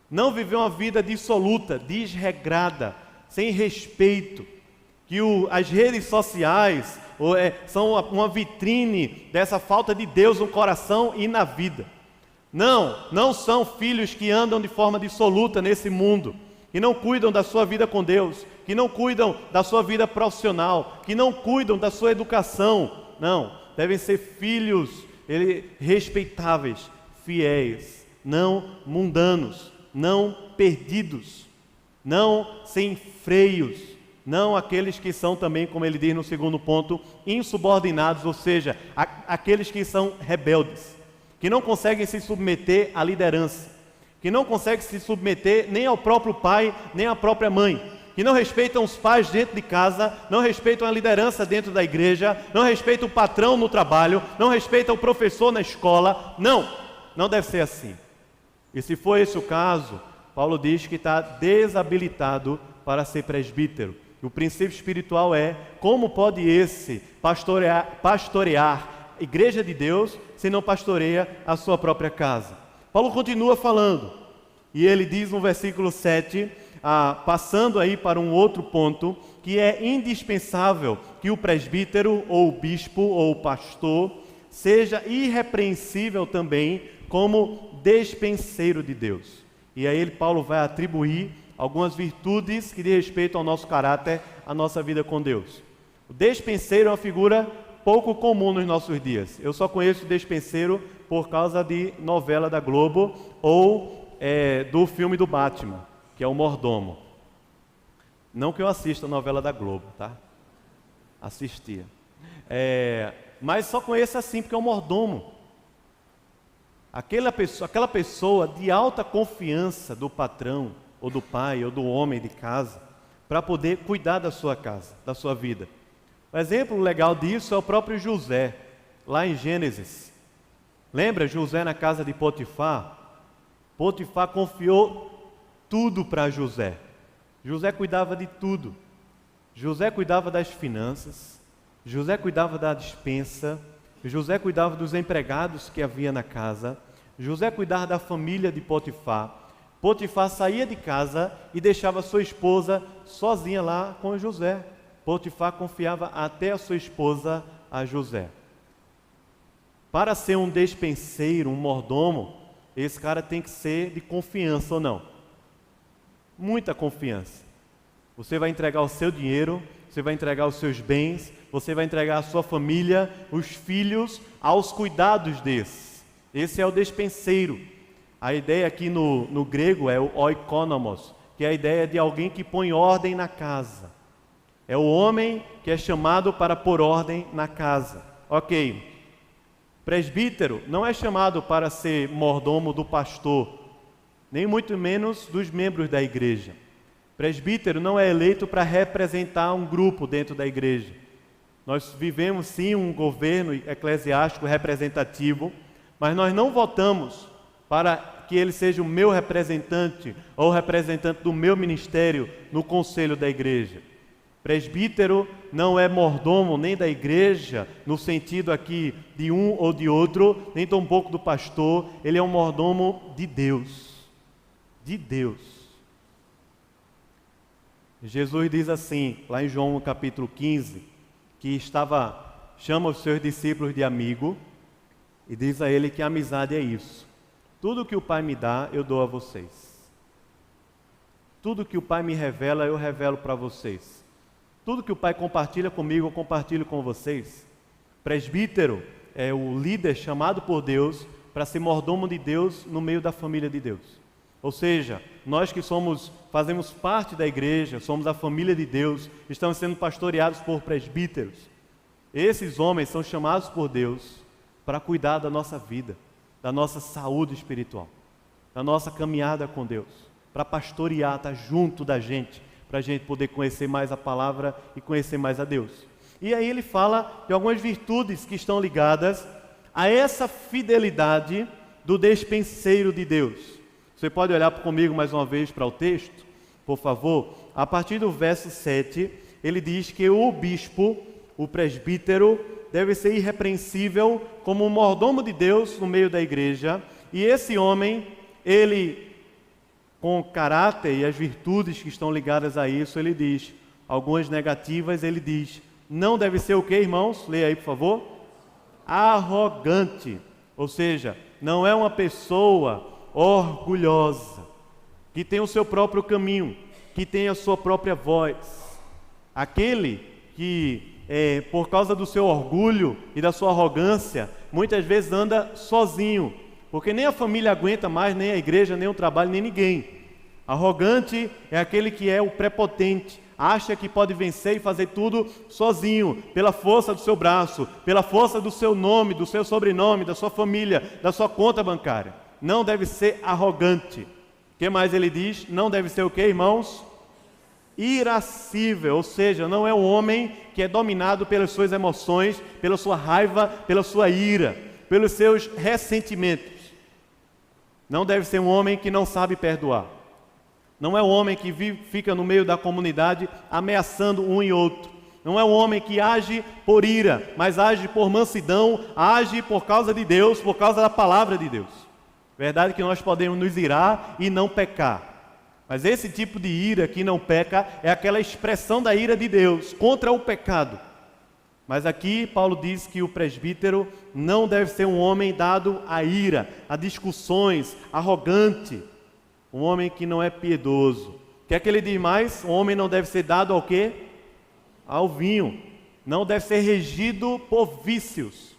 Não viver uma vida dissoluta, desregrada, sem respeito, que as redes sociais são uma vitrine dessa falta de Deus no coração e na vida. Não são filhos que andam de forma dissoluta nesse mundo, que não cuidam da sua vida com Deus, que não cuidam da sua vida profissional, que não cuidam da sua educação. Não, devem ser filhos respeitáveis, fiéis, não mundanos, não perdidos, não sem freios, não aqueles que são também, como ele diz no segundo ponto, insubordinados, ou seja, aqueles que são rebeldes, que não conseguem se submeter à liderança, que não conseguem se submeter nem ao próprio pai, nem à própria mãe, que não respeitam os pais dentro de casa, não respeitam a liderança dentro da igreja, não respeitam o patrão no trabalho, não respeitam o professor na escola. Não deve ser assim. E se for esse o caso, Paulo diz que está desabilitado para ser presbítero. E o princípio espiritual é, como pode esse pastorear a igreja de Deus, se não pastoreia a sua própria casa? Paulo continua falando, e ele diz no versículo 7, passando aí para um outro ponto, que é indispensável que o presbítero, ou o bispo, ou o pastor, seja irrepreensível também como despenseiro de Deus. E aí Paulo vai atribuir algumas virtudes que diz respeito ao nosso caráter, à nossa vida com Deus. O despenseiro é uma figura pouco comum nos nossos dias. Eu só conheço despenseiro por causa de novela da Globo ou do filme do Batman, que é o mordomo. Não que eu assista a novela da Globo, tá? Assistia. Mas só conheço assim, porque é um mordomo. Aquela pessoa de alta confiança do patrão, ou do pai, ou do homem de casa, para poder cuidar da sua casa, da sua vida. Um exemplo legal disso é o próprio José, lá em Gênesis. Lembra José na casa de Potifar? Potifar confiou tudo para José. José cuidava de tudo. José cuidava das finanças, José cuidava da despensa, José cuidava dos empregados que havia na casa, José cuidava da família de Potifar. Potifar saía de casa e deixava sua esposa sozinha lá com José. Potifar confiava até a sua esposa a José. Para ser um despenseiro, um mordomo, esse cara tem que ser de confiança ou não? Muita confiança. Você vai entregar o seu dinheiro, você vai entregar os seus bens, você vai entregar a sua família, os filhos, aos cuidados desses. Esse é o despenseiro. A ideia aqui no grego é o oikonomos, que é a ideia de alguém que põe ordem na casa. É o homem que é chamado para pôr ordem na casa. Ok. Presbítero não é chamado para ser mordomo do pastor, nem muito menos dos membros da igreja. Presbítero não é eleito para representar um grupo dentro da igreja. Nós vivemos sim um governo eclesiástico representativo, mas nós não votamos para que ele seja o meu representante ou o representante do meu ministério no conselho da igreja. Presbítero não é mordomo nem da igreja, no sentido aqui de um ou de outro, nem tampouco do pastor. Ele é um mordomo de Deus. De Deus. Jesus diz assim, lá em João capítulo 15, que chama os seus discípulos de amigo e diz a ele que a amizade é isso. Tudo que o Pai me dá, eu dou a vocês. Tudo que o Pai me revela, eu revelo para vocês. Tudo que o Pai compartilha comigo, eu compartilho com vocês. Presbítero é o líder chamado por Deus para ser mordomo de Deus no meio da família de Deus. Ou seja, nós que fazemos parte da igreja, somos a família de Deus, estamos sendo pastoreados por presbíteros. Esses homens são chamados por Deus para cuidar da nossa vida, da nossa saúde espiritual, da nossa caminhada com Deus, para pastorear, estar junto da gente, para a gente poder conhecer mais a palavra e conhecer mais a Deus. E aí ele fala de algumas virtudes que estão ligadas a essa fidelidade do despenseiro de Deus. Você pode olhar comigo mais uma vez para o texto, por favor? A partir do verso 7, ele diz que o bispo, o presbítero, deve ser irrepreensível como um mordomo de Deus no meio da igreja. E esse homem, ele, com o caráter e as virtudes que estão ligadas a isso, ele diz, algumas negativas, ele diz, não deve ser o que, irmãos? Leia aí, por favor. Arrogante, ou seja, não é uma pessoa orgulhosa, que tem o seu próprio caminho, que tem a sua própria voz. Aquele que, por causa do seu orgulho e da sua arrogância, muitas vezes anda sozinho, porque nem a família aguenta mais, nem a igreja, nem o trabalho, nem ninguém. Arrogante é aquele que é o prepotente, acha que pode vencer e fazer tudo sozinho, pela força do seu braço, pela força do seu nome, do seu sobrenome, da sua família, da sua conta bancária. Não deve ser arrogante. O que mais ele diz? Não deve ser o que, irmãos? Irascível, ou seja, não é um homem que é dominado pelas suas emoções, pela sua raiva, pela sua ira, pelos seus ressentimentos. Não deve ser um homem que não sabe perdoar. Não é um homem que fica no meio da comunidade ameaçando um e outro. Não é um homem que age por ira, mas age por mansidão, age por causa de Deus, por causa da palavra de Deus. Verdade que nós podemos nos irar e não pecar. Mas esse tipo de ira que não peca é aquela expressão da ira de Deus contra o pecado. Mas aqui Paulo diz que o presbítero não deve ser um homem dado à ira, a discussões, arrogante. Um homem que não é piedoso. O que é que ele diz mais? Um homem não deve ser dado ao quê? Ao vinho. Não deve ser regido por vícios.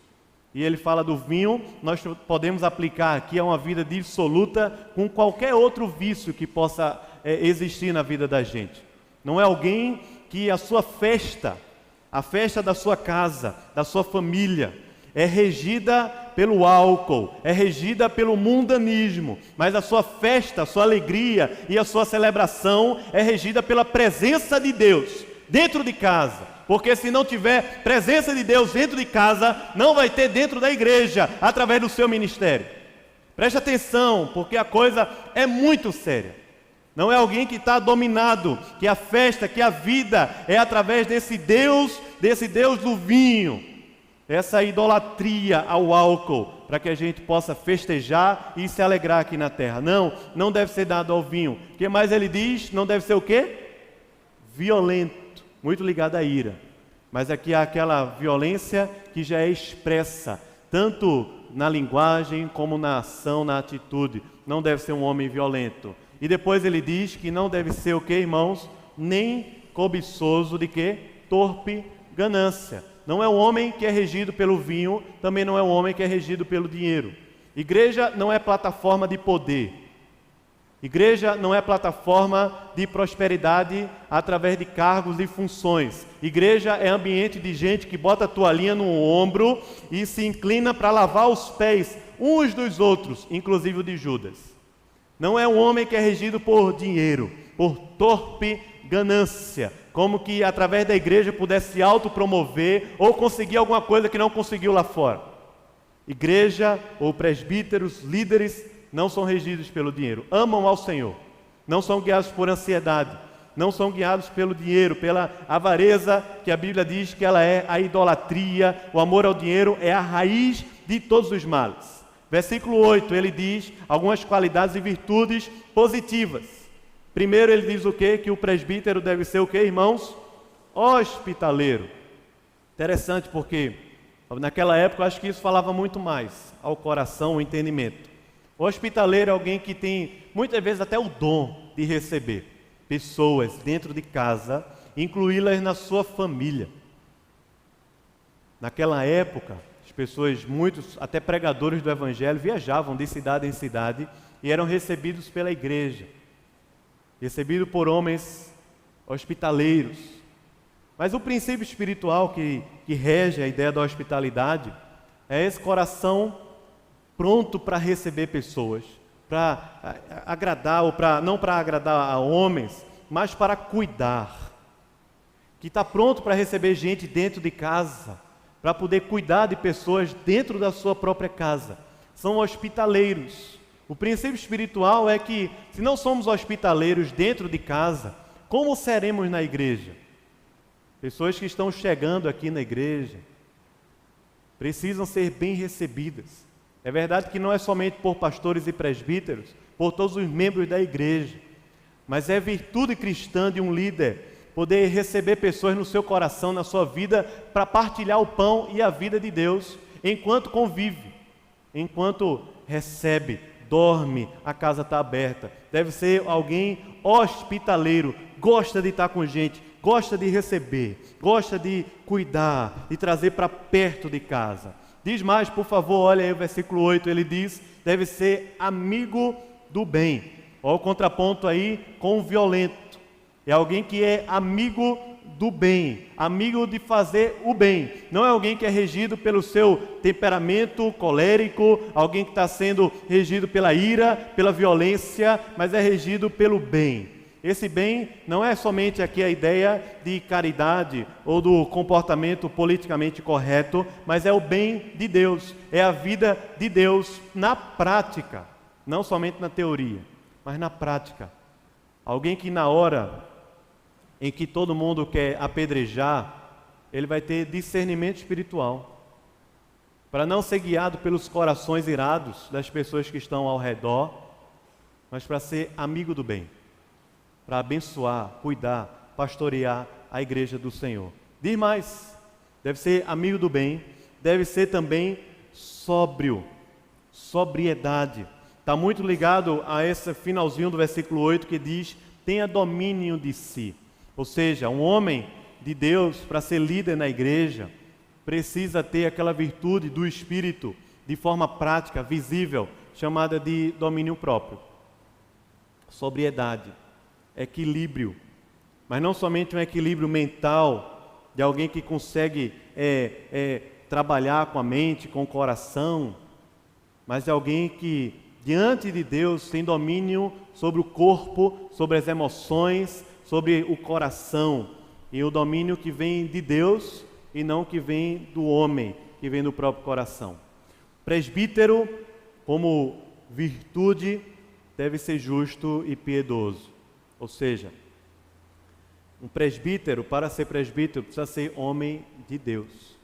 E ele fala do vinho, nós podemos aplicar aqui a uma vida dissoluta com qualquer outro vício que possa existir na vida da gente. Não é alguém que a sua festa, a festa da sua casa, da sua família, é regida pelo álcool, é regida pelo mundanismo, mas a sua festa, a sua alegria e a sua celebração é regida pela presença de Deus dentro de casa. Porque se não tiver presença de Deus dentro de casa, não vai ter dentro da igreja, através do seu ministério. Preste atenção, porque a coisa é muito séria. Não é alguém que está dominado, que a festa, que a vida é através desse Deus do vinho. Essa idolatria ao álcool, para que a gente possa festejar e se alegrar aqui na terra. Não deve ser dado ao vinho. O que mais ele diz? Não deve ser o quê? Violento. Muito ligado à ira, mas aqui há aquela violência que já é expressa, tanto na linguagem como na ação, na atitude. Não deve ser um homem violento. E depois ele diz que não deve ser o que, irmãos? Nem cobiçoso de quê? Torpe ganância. Não é um homem que é regido pelo vinho, também não é um homem que é regido pelo dinheiro. Igreja não é plataforma de poder. Igreja não é plataforma de prosperidade através de cargos e funções. Igreja é ambiente de gente que bota a toalhinha no ombro e se inclina para lavar os pés uns dos outros, inclusive o de Judas. Não é um homem que é regido por dinheiro, por torpe ganância, como que através da igreja pudesse se autopromover ou conseguir alguma coisa que não conseguiu lá fora. Igreja ou presbíteros, líderes, não são regidos pelo dinheiro, amam ao Senhor, não são guiados por ansiedade, não são guiados pelo dinheiro, pela avareza, que a Bíblia diz que ela é a idolatria, o amor ao dinheiro é a raiz de todos os males. Versículo 8, ele diz algumas qualidades e virtudes positivas. Primeiro ele diz o quê? Que o presbítero deve ser o quê, irmãos? Hospitaleiro. Interessante porque naquela época eu acho que isso falava muito mais ao coração, ao entendimento. O hospitaleiro é alguém que tem muitas vezes até o dom de receber pessoas dentro de casa, incluí-las na sua família. Naquela época, as pessoas, muitos até pregadores do evangelho, viajavam de cidade em cidade e eram recebidos pela igreja, recebidos por homens hospitaleiros. Mas o princípio espiritual que rege a ideia da hospitalidade é esse coração pronto para receber pessoas, para agradar, ou não para agradar a homens, mas para cuidar. Que está pronto para receber gente dentro de casa, para poder cuidar de pessoas dentro da sua própria casa. São hospitaleiros. O princípio espiritual é que, se não somos hospitaleiros dentro de casa, como seremos na igreja? Pessoas que estão chegando aqui na igreja precisam ser bem recebidas. É verdade que não é somente por pastores e presbíteros, por todos os membros da igreja, mas é virtude cristã de um líder poder receber pessoas no seu coração, na sua vida, para partilhar o pão e a vida de Deus, enquanto convive, enquanto recebe, dorme, a casa está aberta. Deve ser alguém hospitaleiro, gosta de estar com gente, gosta de receber, gosta de cuidar, de trazer para perto de casa. Diz mais, por favor, olha aí o versículo 8, ele diz, deve ser amigo do bem. Olha o contraponto aí com o violento. É alguém que é amigo do bem, amigo de fazer o bem. Não é alguém que é regido pelo seu temperamento colérico, alguém que está sendo regido pela ira, pela violência, mas é regido pelo bem. Esse bem não é somente aqui a ideia de caridade ou do comportamento politicamente correto, mas é o bem de Deus, é a vida de Deus na prática, não somente na teoria, mas na prática. Alguém que na hora em que todo mundo quer apedrejar, ele vai ter discernimento espiritual, para não ser guiado pelos corações irados das pessoas que estão ao redor, mas para ser amigo do bem, para abençoar, cuidar, pastorear a igreja do Senhor. Diz mais, deve ser amigo do bem, deve ser também sóbrio, sobriedade. Está muito ligado a esse finalzinho do versículo 8 que diz, tenha domínio de si. Ou seja, um homem de Deus, para ser líder na igreja, precisa ter aquela virtude do Espírito, de forma prática, visível, chamada de domínio próprio. Sobriedade, equilíbrio, mas não somente um equilíbrio mental, de alguém que consegue trabalhar com a mente, com o coração, mas de alguém que, diante de Deus, tem domínio sobre o corpo, sobre as emoções, sobre o coração, e o domínio que vem de Deus e não que vem do homem, que vem do próprio coração. Presbítero, como virtude, deve ser justo e piedoso. Ou seja, um presbítero, para ser presbítero, precisa ser homem de Deus.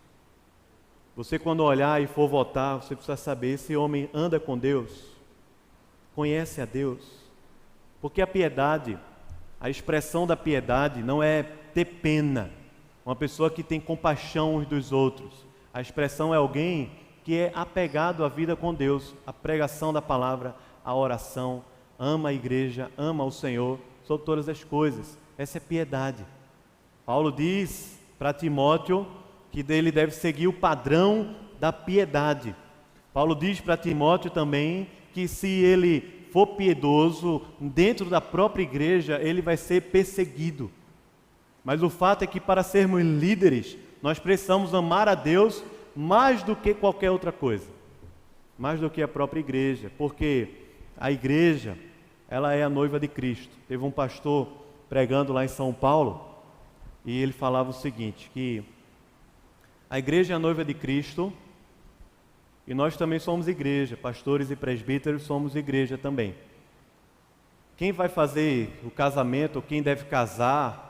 Você, quando olhar e for votar, você precisa saber se esse homem anda com Deus, conhece a Deus, porque a piedade, a expressão da piedade não é ter pena, uma pessoa que tem compaixão uns dos outros. A expressão é alguém que é apegado à vida com Deus, a pregação da palavra, a oração, ama a igreja, ama o Senhor sobre todas as coisas. Essa é piedade. Paulo diz para Timóteo que ele deve seguir o padrão da piedade. Paulo diz para Timóteo também que se ele for piedoso dentro da própria igreja, ele vai ser perseguido. Mas o fato é que para sermos líderes, nós precisamos amar a Deus mais do que qualquer outra coisa, mais do que a própria igreja, porque a igreja, ela é a noiva de Cristo. Teve um pastor pregando lá em São Paulo, e ele falava o seguinte, que a igreja é a noiva de Cristo, e nós também somos igreja, pastores e presbíteros somos igreja também. Quem vai fazer o casamento, quem deve casar,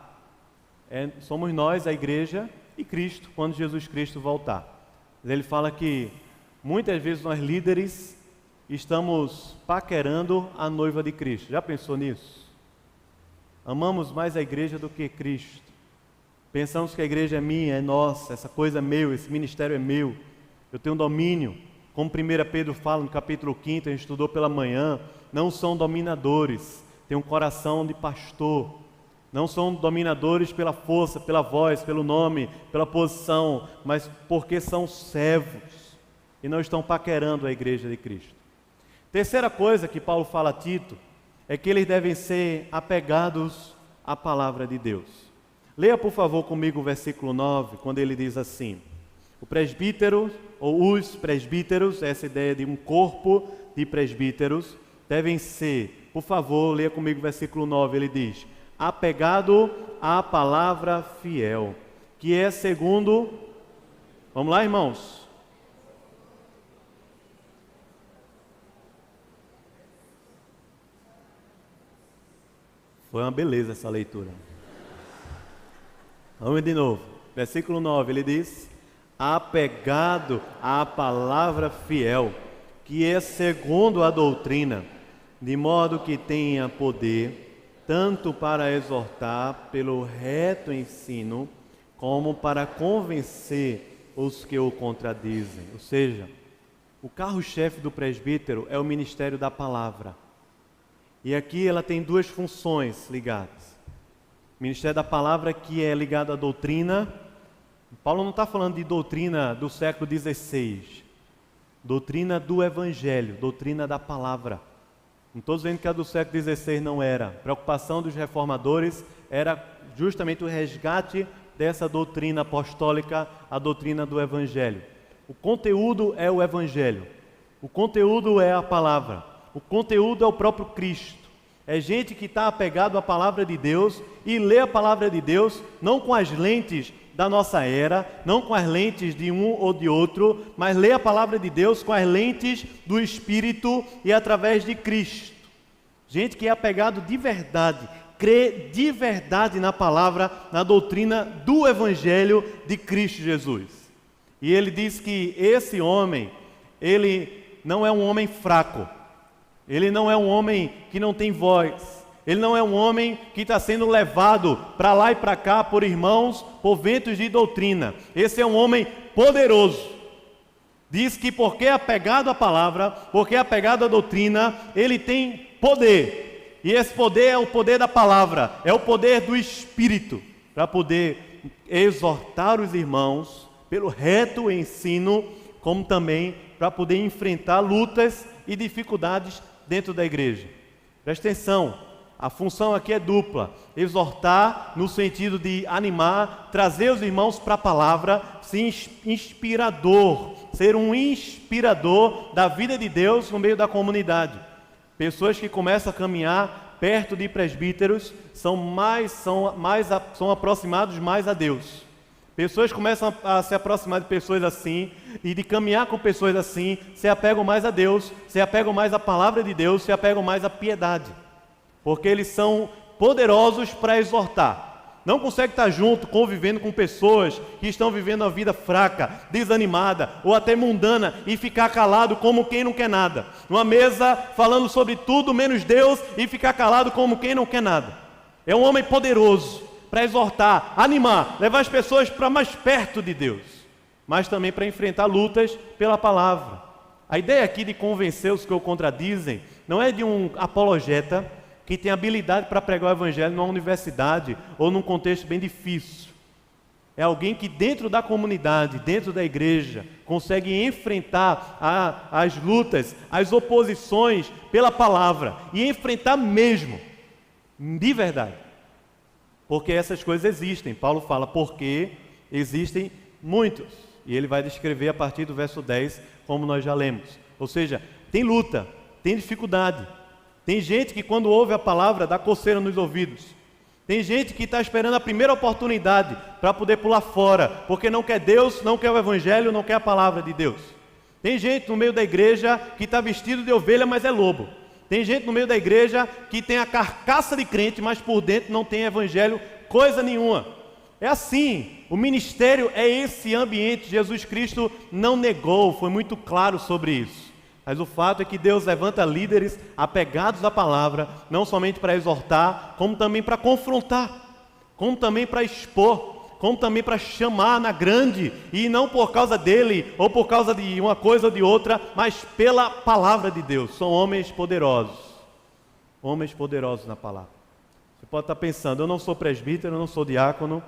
somos nós, a igreja e Cristo, quando Jesus Cristo voltar. Ele fala que muitas vezes nós líderes estamos paquerando a noiva de Cristo. Já pensou nisso? Amamos mais a igreja do que Cristo. Pensamos que a igreja é minha, é nossa, essa coisa é meu, esse ministério é meu. Eu tenho domínio. Como 1 Pedro fala no capítulo 5, a gente estudou pela manhã, não são dominadores, têm um coração de pastor. Não são dominadores pela força, pela voz, pelo nome, pela posição, mas porque são servos e não estão paquerando a igreja de Cristo. Terceira coisa que Paulo fala a Tito é que eles devem ser apegados à palavra de Deus. Leia por favor comigo o versículo 9, quando ele diz assim: o presbítero, ou os presbíteros, essa ideia de um corpo de presbíteros, devem ser, por favor, leia comigo o versículo 9, ele diz: apegado à palavra fiel, que é segundo... Vamos lá, irmãos? Foi uma beleza essa leitura. Vamos de novo. Versículo 9, ele diz: apegado à palavra fiel, que é segundo a doutrina, de modo que tenha poder tanto para exortar pelo reto ensino, como para convencer os que o contradizem. Ou seja, o carro-chefe do presbítero é o ministério da palavra. E aqui ela tem duas funções ligadas. O ministério da palavra, que é ligado à doutrina. Paulo não está falando de doutrina do século XVI. Doutrina do Evangelho, doutrina da palavra. Não estou dizendo que a do século XVI não era. A preocupação dos reformadores era justamente o resgate dessa doutrina apostólica, a doutrina do Evangelho. O conteúdo é o Evangelho. O conteúdo é a palavra. O conteúdo é o próprio Cristo. É gente que está apegado à palavra de Deus e lê a palavra de Deus não com as lentes da nossa era, não com as lentes de um ou de outro, mas lê a palavra de Deus com as lentes do Espírito e através de Cristo. Gente que é apegado de verdade, crê de verdade na palavra, na doutrina do Evangelho de Cristo Jesus. E ele diz que esse homem, ele não é um homem fraco, ele não é um homem que não tem voz, ele não é um homem que está sendo levado para lá e para cá por irmãos, por ventos de doutrina. Esse é um homem poderoso. Diz que porque é apegado à palavra, porque é apegado à doutrina, ele tem poder. E esse poder é o poder da palavra, é o poder do Espírito, para poder exortar os irmãos pelo reto ensino, como também para poder enfrentar lutas e dificuldades dentro da igreja. Presta atenção. A função aqui é dupla: exortar no sentido de animar, trazer os irmãos para a palavra, ser inspirador, ser um inspirador da vida de Deus no meio da comunidade. Pessoas que começam a caminhar perto de presbíteros são aproximados mais a Deus. Pessoas começam a se aproximar de pessoas assim e de caminhar com pessoas assim, se apegam mais a Deus, se apegam mais à palavra de Deus, se apegam mais à piedade. Porque eles são poderosos para exortar. Não consegue estar junto, convivendo com pessoas que estão vivendo a vida fraca, desanimada ou até mundana e ficar calado como quem não quer nada. Numa mesa falando sobre tudo menos Deus e ficar calado como quem não quer nada. É um homem poderoso para exortar, animar, levar as pessoas para mais perto de Deus, mas também para enfrentar lutas pela palavra. A ideia aqui de convencer os que o contradizem não é de um apologeta que tem habilidade para pregar o Evangelho numa universidade ou num contexto bem difícil. É alguém que dentro da comunidade, dentro da igreja, consegue enfrentar as lutas, as oposições pela palavra e enfrentar mesmo, de verdade. Porque essas coisas existem. Paulo fala porque existem muitos. E ele vai descrever a partir do verso 10, como nós já lemos. Ou seja, tem luta, tem dificuldade. Tem gente que quando ouve a palavra dá coceira nos ouvidos. Tem gente que está esperando a primeira oportunidade para poder pular fora, porque não quer Deus, não quer o Evangelho, não quer a palavra de Deus. Tem gente no meio da igreja que está vestido de ovelha, mas é lobo. Tem gente no meio da igreja que tem a carcaça de crente, mas por dentro não tem Evangelho, coisa nenhuma. É assim, o ministério é esse ambiente. Jesus Cristo não negou, foi muito claro sobre isso. Mas o fato é que Deus levanta líderes apegados à palavra, não somente para exortar, como também para confrontar, como também para expor, como também para chamar na grande, e não por causa dele, ou por causa de uma coisa ou de outra, mas pela palavra de Deus. São homens poderosos na palavra. Você pode estar pensando, eu não sou presbítero, eu não sou diácono,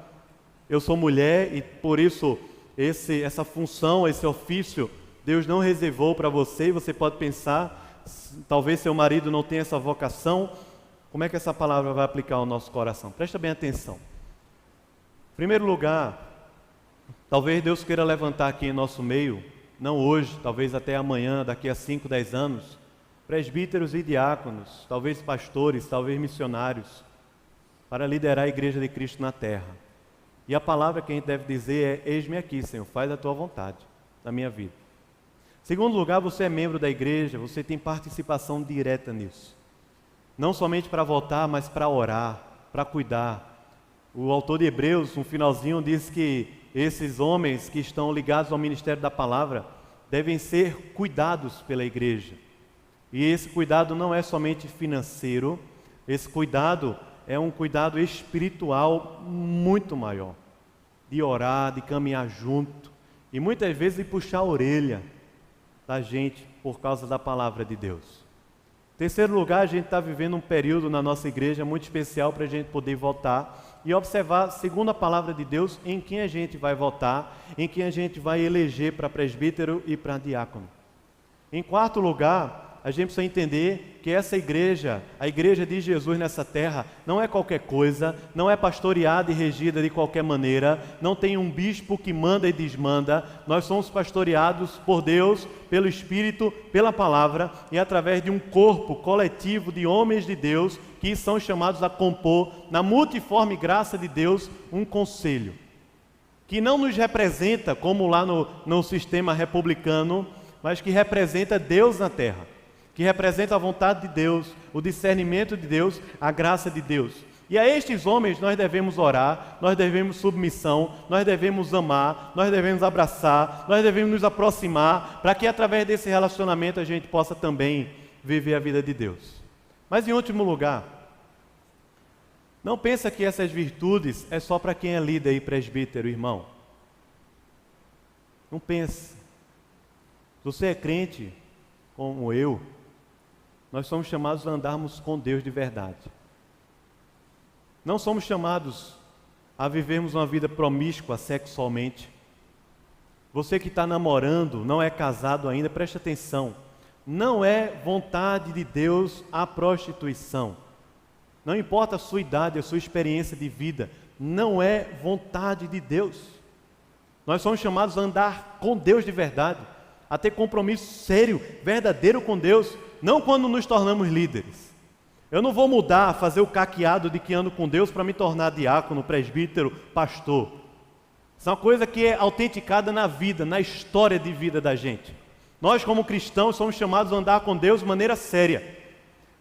eu sou mulher, e por isso essa função, esse ofício, Deus não reservou para você. E você pode pensar, talvez seu marido não tenha essa vocação, como é que essa palavra vai aplicar ao nosso coração? Presta bem atenção. Em primeiro lugar, talvez Deus queira levantar aqui em nosso meio, não hoje, talvez até amanhã, daqui a 5, 10 anos, presbíteros e diáconos, talvez pastores, talvez missionários, para liderar a igreja de Cristo na terra. E a palavra que a gente deve dizer é: eis-me aqui, Senhor, faz a tua vontade na minha vida. Em segundo lugar, você é membro da igreja, você tem participação direta nisso. Não somente para votar, mas para orar, para cuidar. O autor de Hebreus, no finalzinho, diz que esses homens que estão ligados ao ministério da palavra devem ser cuidados pela igreja. E esse cuidado não é somente financeiro, esse cuidado é um cuidado espiritual muito maior. De orar, de caminhar junto, e muitas vezes de puxar a orelha da gente por causa da palavra de Deus. Em terceiro lugar, a gente está vivendo um período na nossa igreja muito especial para a gente poder votar e observar, segundo a palavra de Deus, em quem a gente vai votar, em quem a gente vai eleger para presbítero e para diácono. Em quarto lugar, a gente precisa entender que essa igreja, a igreja de Jesus nessa terra, não é qualquer coisa, não é pastoreada e regida de qualquer maneira, não tem um bispo que manda e desmanda. Nós somos pastoreados por Deus, pelo Espírito, pela palavra, e através de um corpo coletivo de homens de Deus que são chamados a compor, na multiforme graça de Deus, um conselho que não nos representa como lá no sistema republicano, mas que representa Deus na terra, que representa a vontade de Deus, o discernimento de Deus, a graça de Deus. E a estes homens nós devemos orar, nós devemos submissão, nós devemos amar, nós devemos abraçar, nós devemos nos aproximar, para que através desse relacionamento a gente possa também viver a vida de Deus. Mas em último lugar, não pensa que essas virtudes é só para quem é líder e presbítero, irmão. Não pense. Se você é crente, como eu, nós somos chamados a andarmos com Deus de verdade. Não somos chamados a vivermos uma vida promíscua sexualmente. Você que está namorando, não é casado ainda, preste atenção. Não é vontade de Deus a prostituição. Não importa a sua idade, a sua experiência de vida, não é vontade de Deus. Nós somos chamados a andar com Deus de verdade, a ter compromisso sério, verdadeiro com Deus, não quando nos tornamos líderes. Eu não vou mudar, fazer o caqueado de que ando com Deus para me tornar diácono, presbítero, pastor. Isso é uma coisa que é autenticada na vida, na história de vida da gente. Nós, como cristãos, somos chamados a andar com Deus de maneira séria,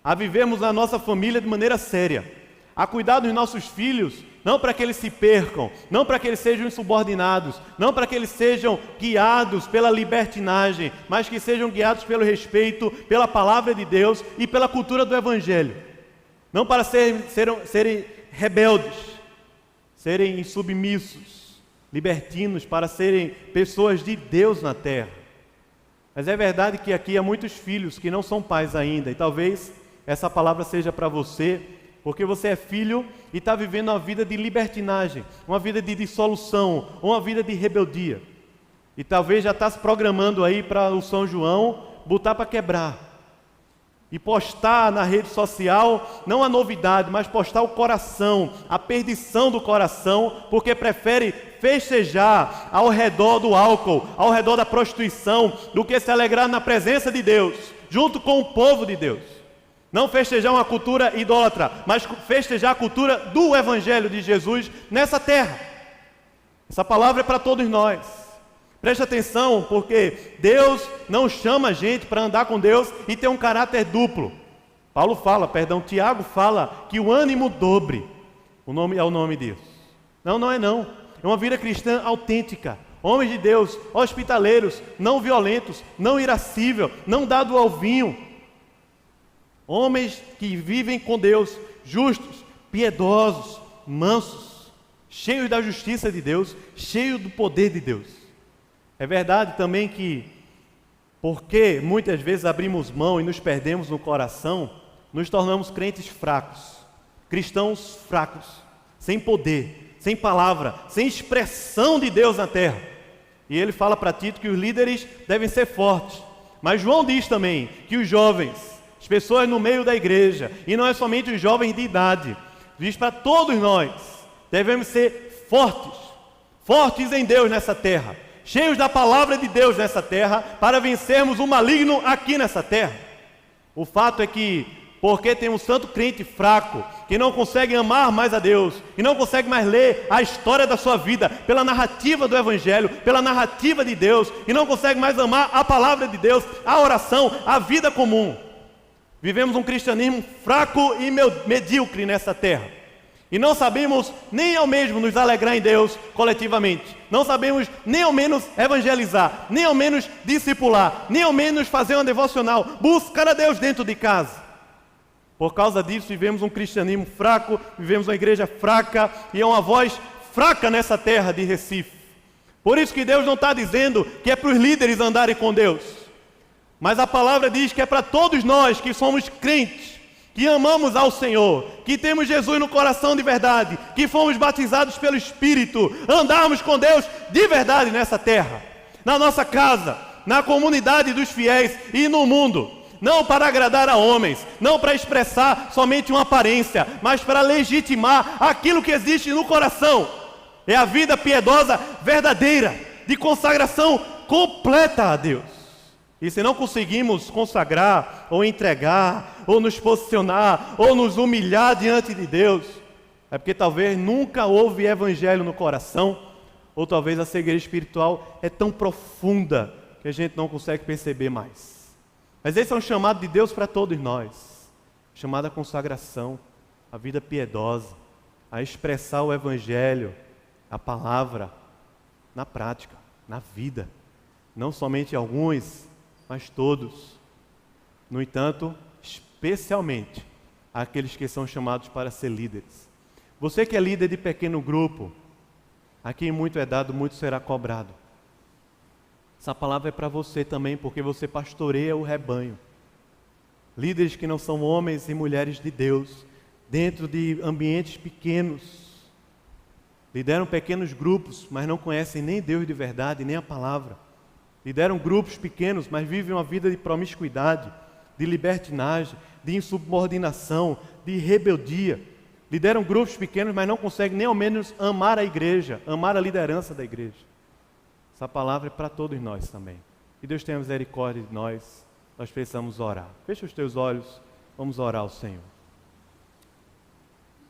a vivermos a nossa família de maneira séria, a cuidar dos nossos filhos, não para que eles se percam, não para que eles sejam insubordinados, não para que eles sejam guiados pela libertinagem, mas que sejam guiados pelo respeito, pela palavra de Deus e pela cultura do Evangelho. Não para serem rebeldes, serem insubmissos, libertinos, para serem pessoas de Deus na terra. Mas é verdade que aqui há muitos filhos que não são pais ainda, e talvez essa palavra seja para você, porque você é filho e está vivendo uma vida de libertinagem, uma vida de dissolução, uma vida de rebeldia. E talvez já está se programando aí para o São João botar para quebrar. E postar na rede social, não a novidade, mas postar o coração, a perdição do coração, porque prefere festejar ao redor do álcool, ao redor da prostituição, do que se alegrar na presença de Deus, junto com o povo de Deus. Não festejar uma cultura idólatra, mas festejar a cultura do Evangelho de Jesus nessa terra. Essa palavra é para todos nós. Preste atenção, porque Deus não chama a gente para andar com Deus e ter um caráter duplo. Tiago fala que o ânimo dobre. O nome é o nome disso. Não é não. É uma vida cristã autêntica, Homens de Deus, hospitaleiros, não violentos, não irascível, não dado ao vinho. Homens que vivem com Deus, justos, piedosos, mansos, cheios da justiça de Deus, cheios do poder de Deus. É verdade também que, porque muitas vezes abrimos mão e nos perdemos no coração, nos tornamos crentes fracos, cristãos fracos, sem poder, sem palavra, sem expressão de Deus na terra. E ele fala para Tito que os líderes devem ser fortes. Mas João diz também que os jovens, as pessoas no meio da igreja, e não é somente os jovens de idade, diz para todos nós, devemos ser fortes, fortes em Deus nessa terra, cheios da palavra de Deus nessa terra, para vencermos o maligno aqui nessa terra. O fato é que, porque tem um santo crente fraco, que não consegue amar mais a Deus, e não consegue mais ler a história da sua vida, pela narrativa do Evangelho, pela narrativa de Deus, e não consegue mais amar a palavra de Deus, a oração, a vida comum. Vivemos um cristianismo fraco e medíocre nessa terra. E não sabemos nem ao mesmo nos alegrar em Deus coletivamente. Não sabemos nem ao menos evangelizar, nem ao menos discipular, nem ao menos fazer uma devocional, buscar a Deus dentro de casa. Por causa disso, vivemos um cristianismo fraco, vivemos uma igreja fraca e é uma voz fraca nessa terra de Recife. Por isso que Deus não está dizendo que é para os líderes andarem com Deus. Mas a palavra diz que é para todos nós que somos crentes, que amamos ao Senhor, que temos Jesus no coração de verdade, que fomos batizados pelo Espírito, andarmos com Deus de verdade nessa terra, na nossa casa, na comunidade dos fiéis e no mundo. Não para agradar a homens, não para expressar somente uma aparência, mas para legitimar aquilo que existe no coração. É a vida piedosa verdadeira, de consagração completa a Deus. E se não conseguimos consagrar, ou entregar, ou nos posicionar, ou nos humilhar diante de Deus, é porque talvez nunca houve evangelho no coração, ou talvez a cegueira espiritual é tão profunda que a gente não consegue perceber mais. Mas esse é um chamado de Deus para todos nós, chamado à consagração, a vida piedosa, a expressar o Evangelho, a palavra, na prática, na vida. Não somente alguns, mas todos. No entanto, especialmente aqueles que são chamados para ser líderes. Você que é líder de pequeno grupo, a quem muito é dado, muito será cobrado. Essa palavra é para você também, porque você pastoreia o rebanho. Líderes que não são homens e mulheres de Deus, dentro de ambientes pequenos, lideram pequenos grupos, mas não conhecem nem Deus de verdade, nem a palavra. Lideram grupos pequenos, mas vivem uma vida de promiscuidade, de libertinagem, de insubordinação, de rebeldia. Lideram grupos pequenos, mas não conseguem nem ao menos amar a igreja, amar a liderança da igreja. Essa palavra é para todos nós também. Que Deus tenha misericórdia de nós. Nós precisamos orar. Fecha os teus olhos, vamos orar ao Senhor.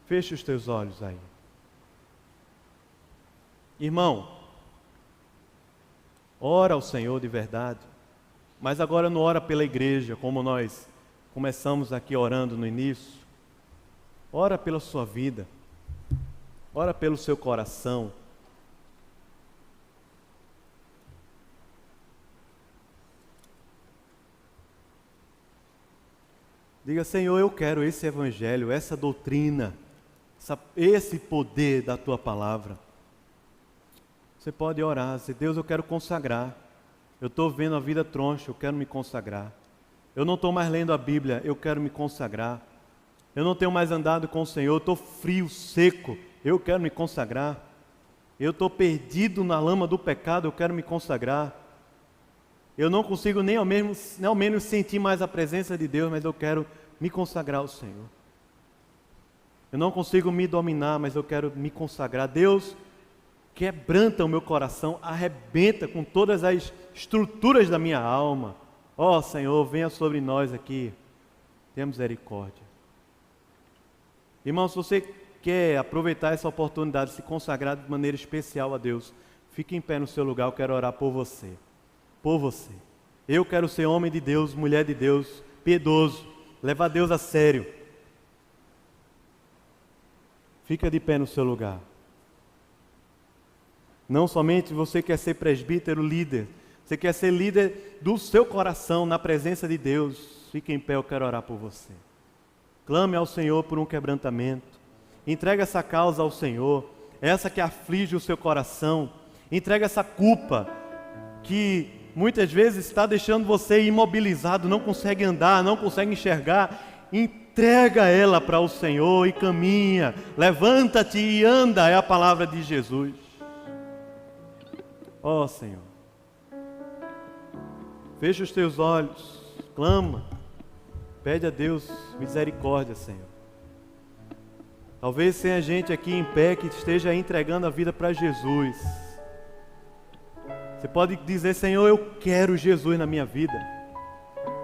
Fecha os teus olhos aí. Irmão, ora ao Senhor de verdade, mas agora não ora pela igreja, como nós começamos aqui orando no início. Ora pela sua vida, ora pelo seu coração. Diga: Senhor, eu quero esse evangelho, essa doutrina, esse poder da tua palavra. Você pode orar, dizer: Deus, eu quero consagrar. Eu estou vendo a vida troncha, eu quero me consagrar. Eu não estou mais lendo a Bíblia, eu quero me consagrar. Eu não tenho mais andado com o Senhor, eu estou frio, seco, eu quero me consagrar. Eu estou perdido na lama do pecado, eu quero me consagrar. Eu não consigo nem ao menos sentir mais a presença de Deus, mas eu quero me consagrar ao Senhor. Eu não consigo me dominar, mas eu quero me consagrar. Deus, quebranta o meu coração, arrebenta com todas as estruturas da minha alma. Ó Senhor, venha sobre nós aqui, tenha misericórdia. Irmão, se você quer aproveitar essa oportunidade de se consagrar de maneira especial a Deus, fique em pé no seu lugar, eu quero orar por você. Por você. Eu quero ser homem de Deus, mulher de Deus, piedoso, levar Deus a sério. Fica de pé no seu lugar. Não somente você quer ser presbítero, líder. Você quer ser líder do seu coração, na presença de Deus. Fique em pé, eu quero orar por você. Clame ao Senhor por um quebrantamento. Entregue essa causa ao Senhor. Essa que aflige o seu coração. Entregue essa culpa que muitas vezes está deixando você imobilizado, não consegue andar, não consegue enxergar. Entrega ela para o Senhor e caminha. Levanta-te e anda, é a palavra de Jesus. Ó Senhor, fecha os teus olhos, clama, pede a Deus misericórdia, Senhor. Talvez tenha gente aqui em pé que esteja entregando a vida para Jesus. Você pode dizer: Senhor, eu quero Jesus na minha vida.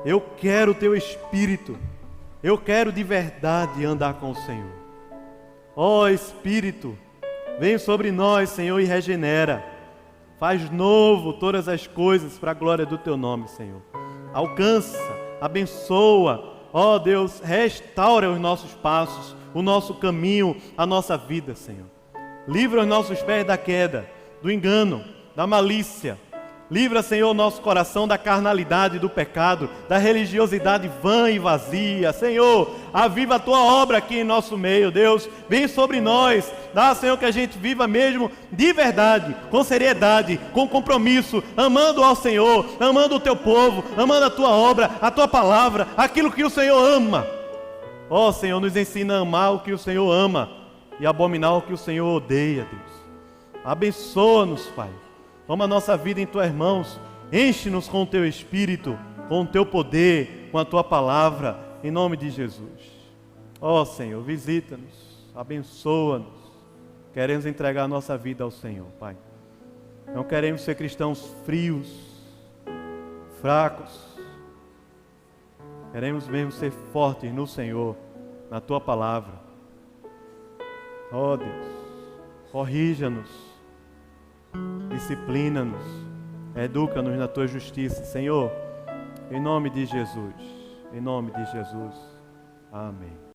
Eu quero o Teu Espírito. Eu quero de verdade andar com o Senhor. Ó Espírito, vem sobre nós, Senhor, e regenera. Faz novo todas as coisas para a glória do Teu nome, Senhor. Alcança, abençoa. Ó Deus, restaura os nossos passos, o nosso caminho, a nossa vida, Senhor. Livra os nossos pés da queda, do engano, da malícia. Livra, Senhor, o nosso coração da carnalidade, do pecado, da religiosidade vã e vazia. Senhor, aviva a Tua obra aqui em nosso meio, Deus. Vem sobre nós. Dá, Senhor, que a gente viva mesmo de verdade, com seriedade, com compromisso, amando ao Senhor, amando o Teu povo, amando a Tua obra, a Tua palavra, aquilo que o Senhor ama. Ó Senhor, nos ensina a amar o que o Senhor ama e abominar o que o Senhor odeia, Deus. Abençoa-nos, Pai. Toma a nossa vida em Tuas mãos, enche-nos com o Teu Espírito, com o Teu poder, com a Tua palavra, em nome de Jesus. Ó Senhor, visita-nos, abençoa-nos. Queremos entregar a nossa vida ao Senhor, Pai. Não queremos ser cristãos frios, fracos. Queremos mesmo ser fortes no Senhor, na Tua palavra. Ó Deus, corrija-nos. Disciplina-nos, educa-nos na Tua justiça, Senhor, em nome de Jesus, amém.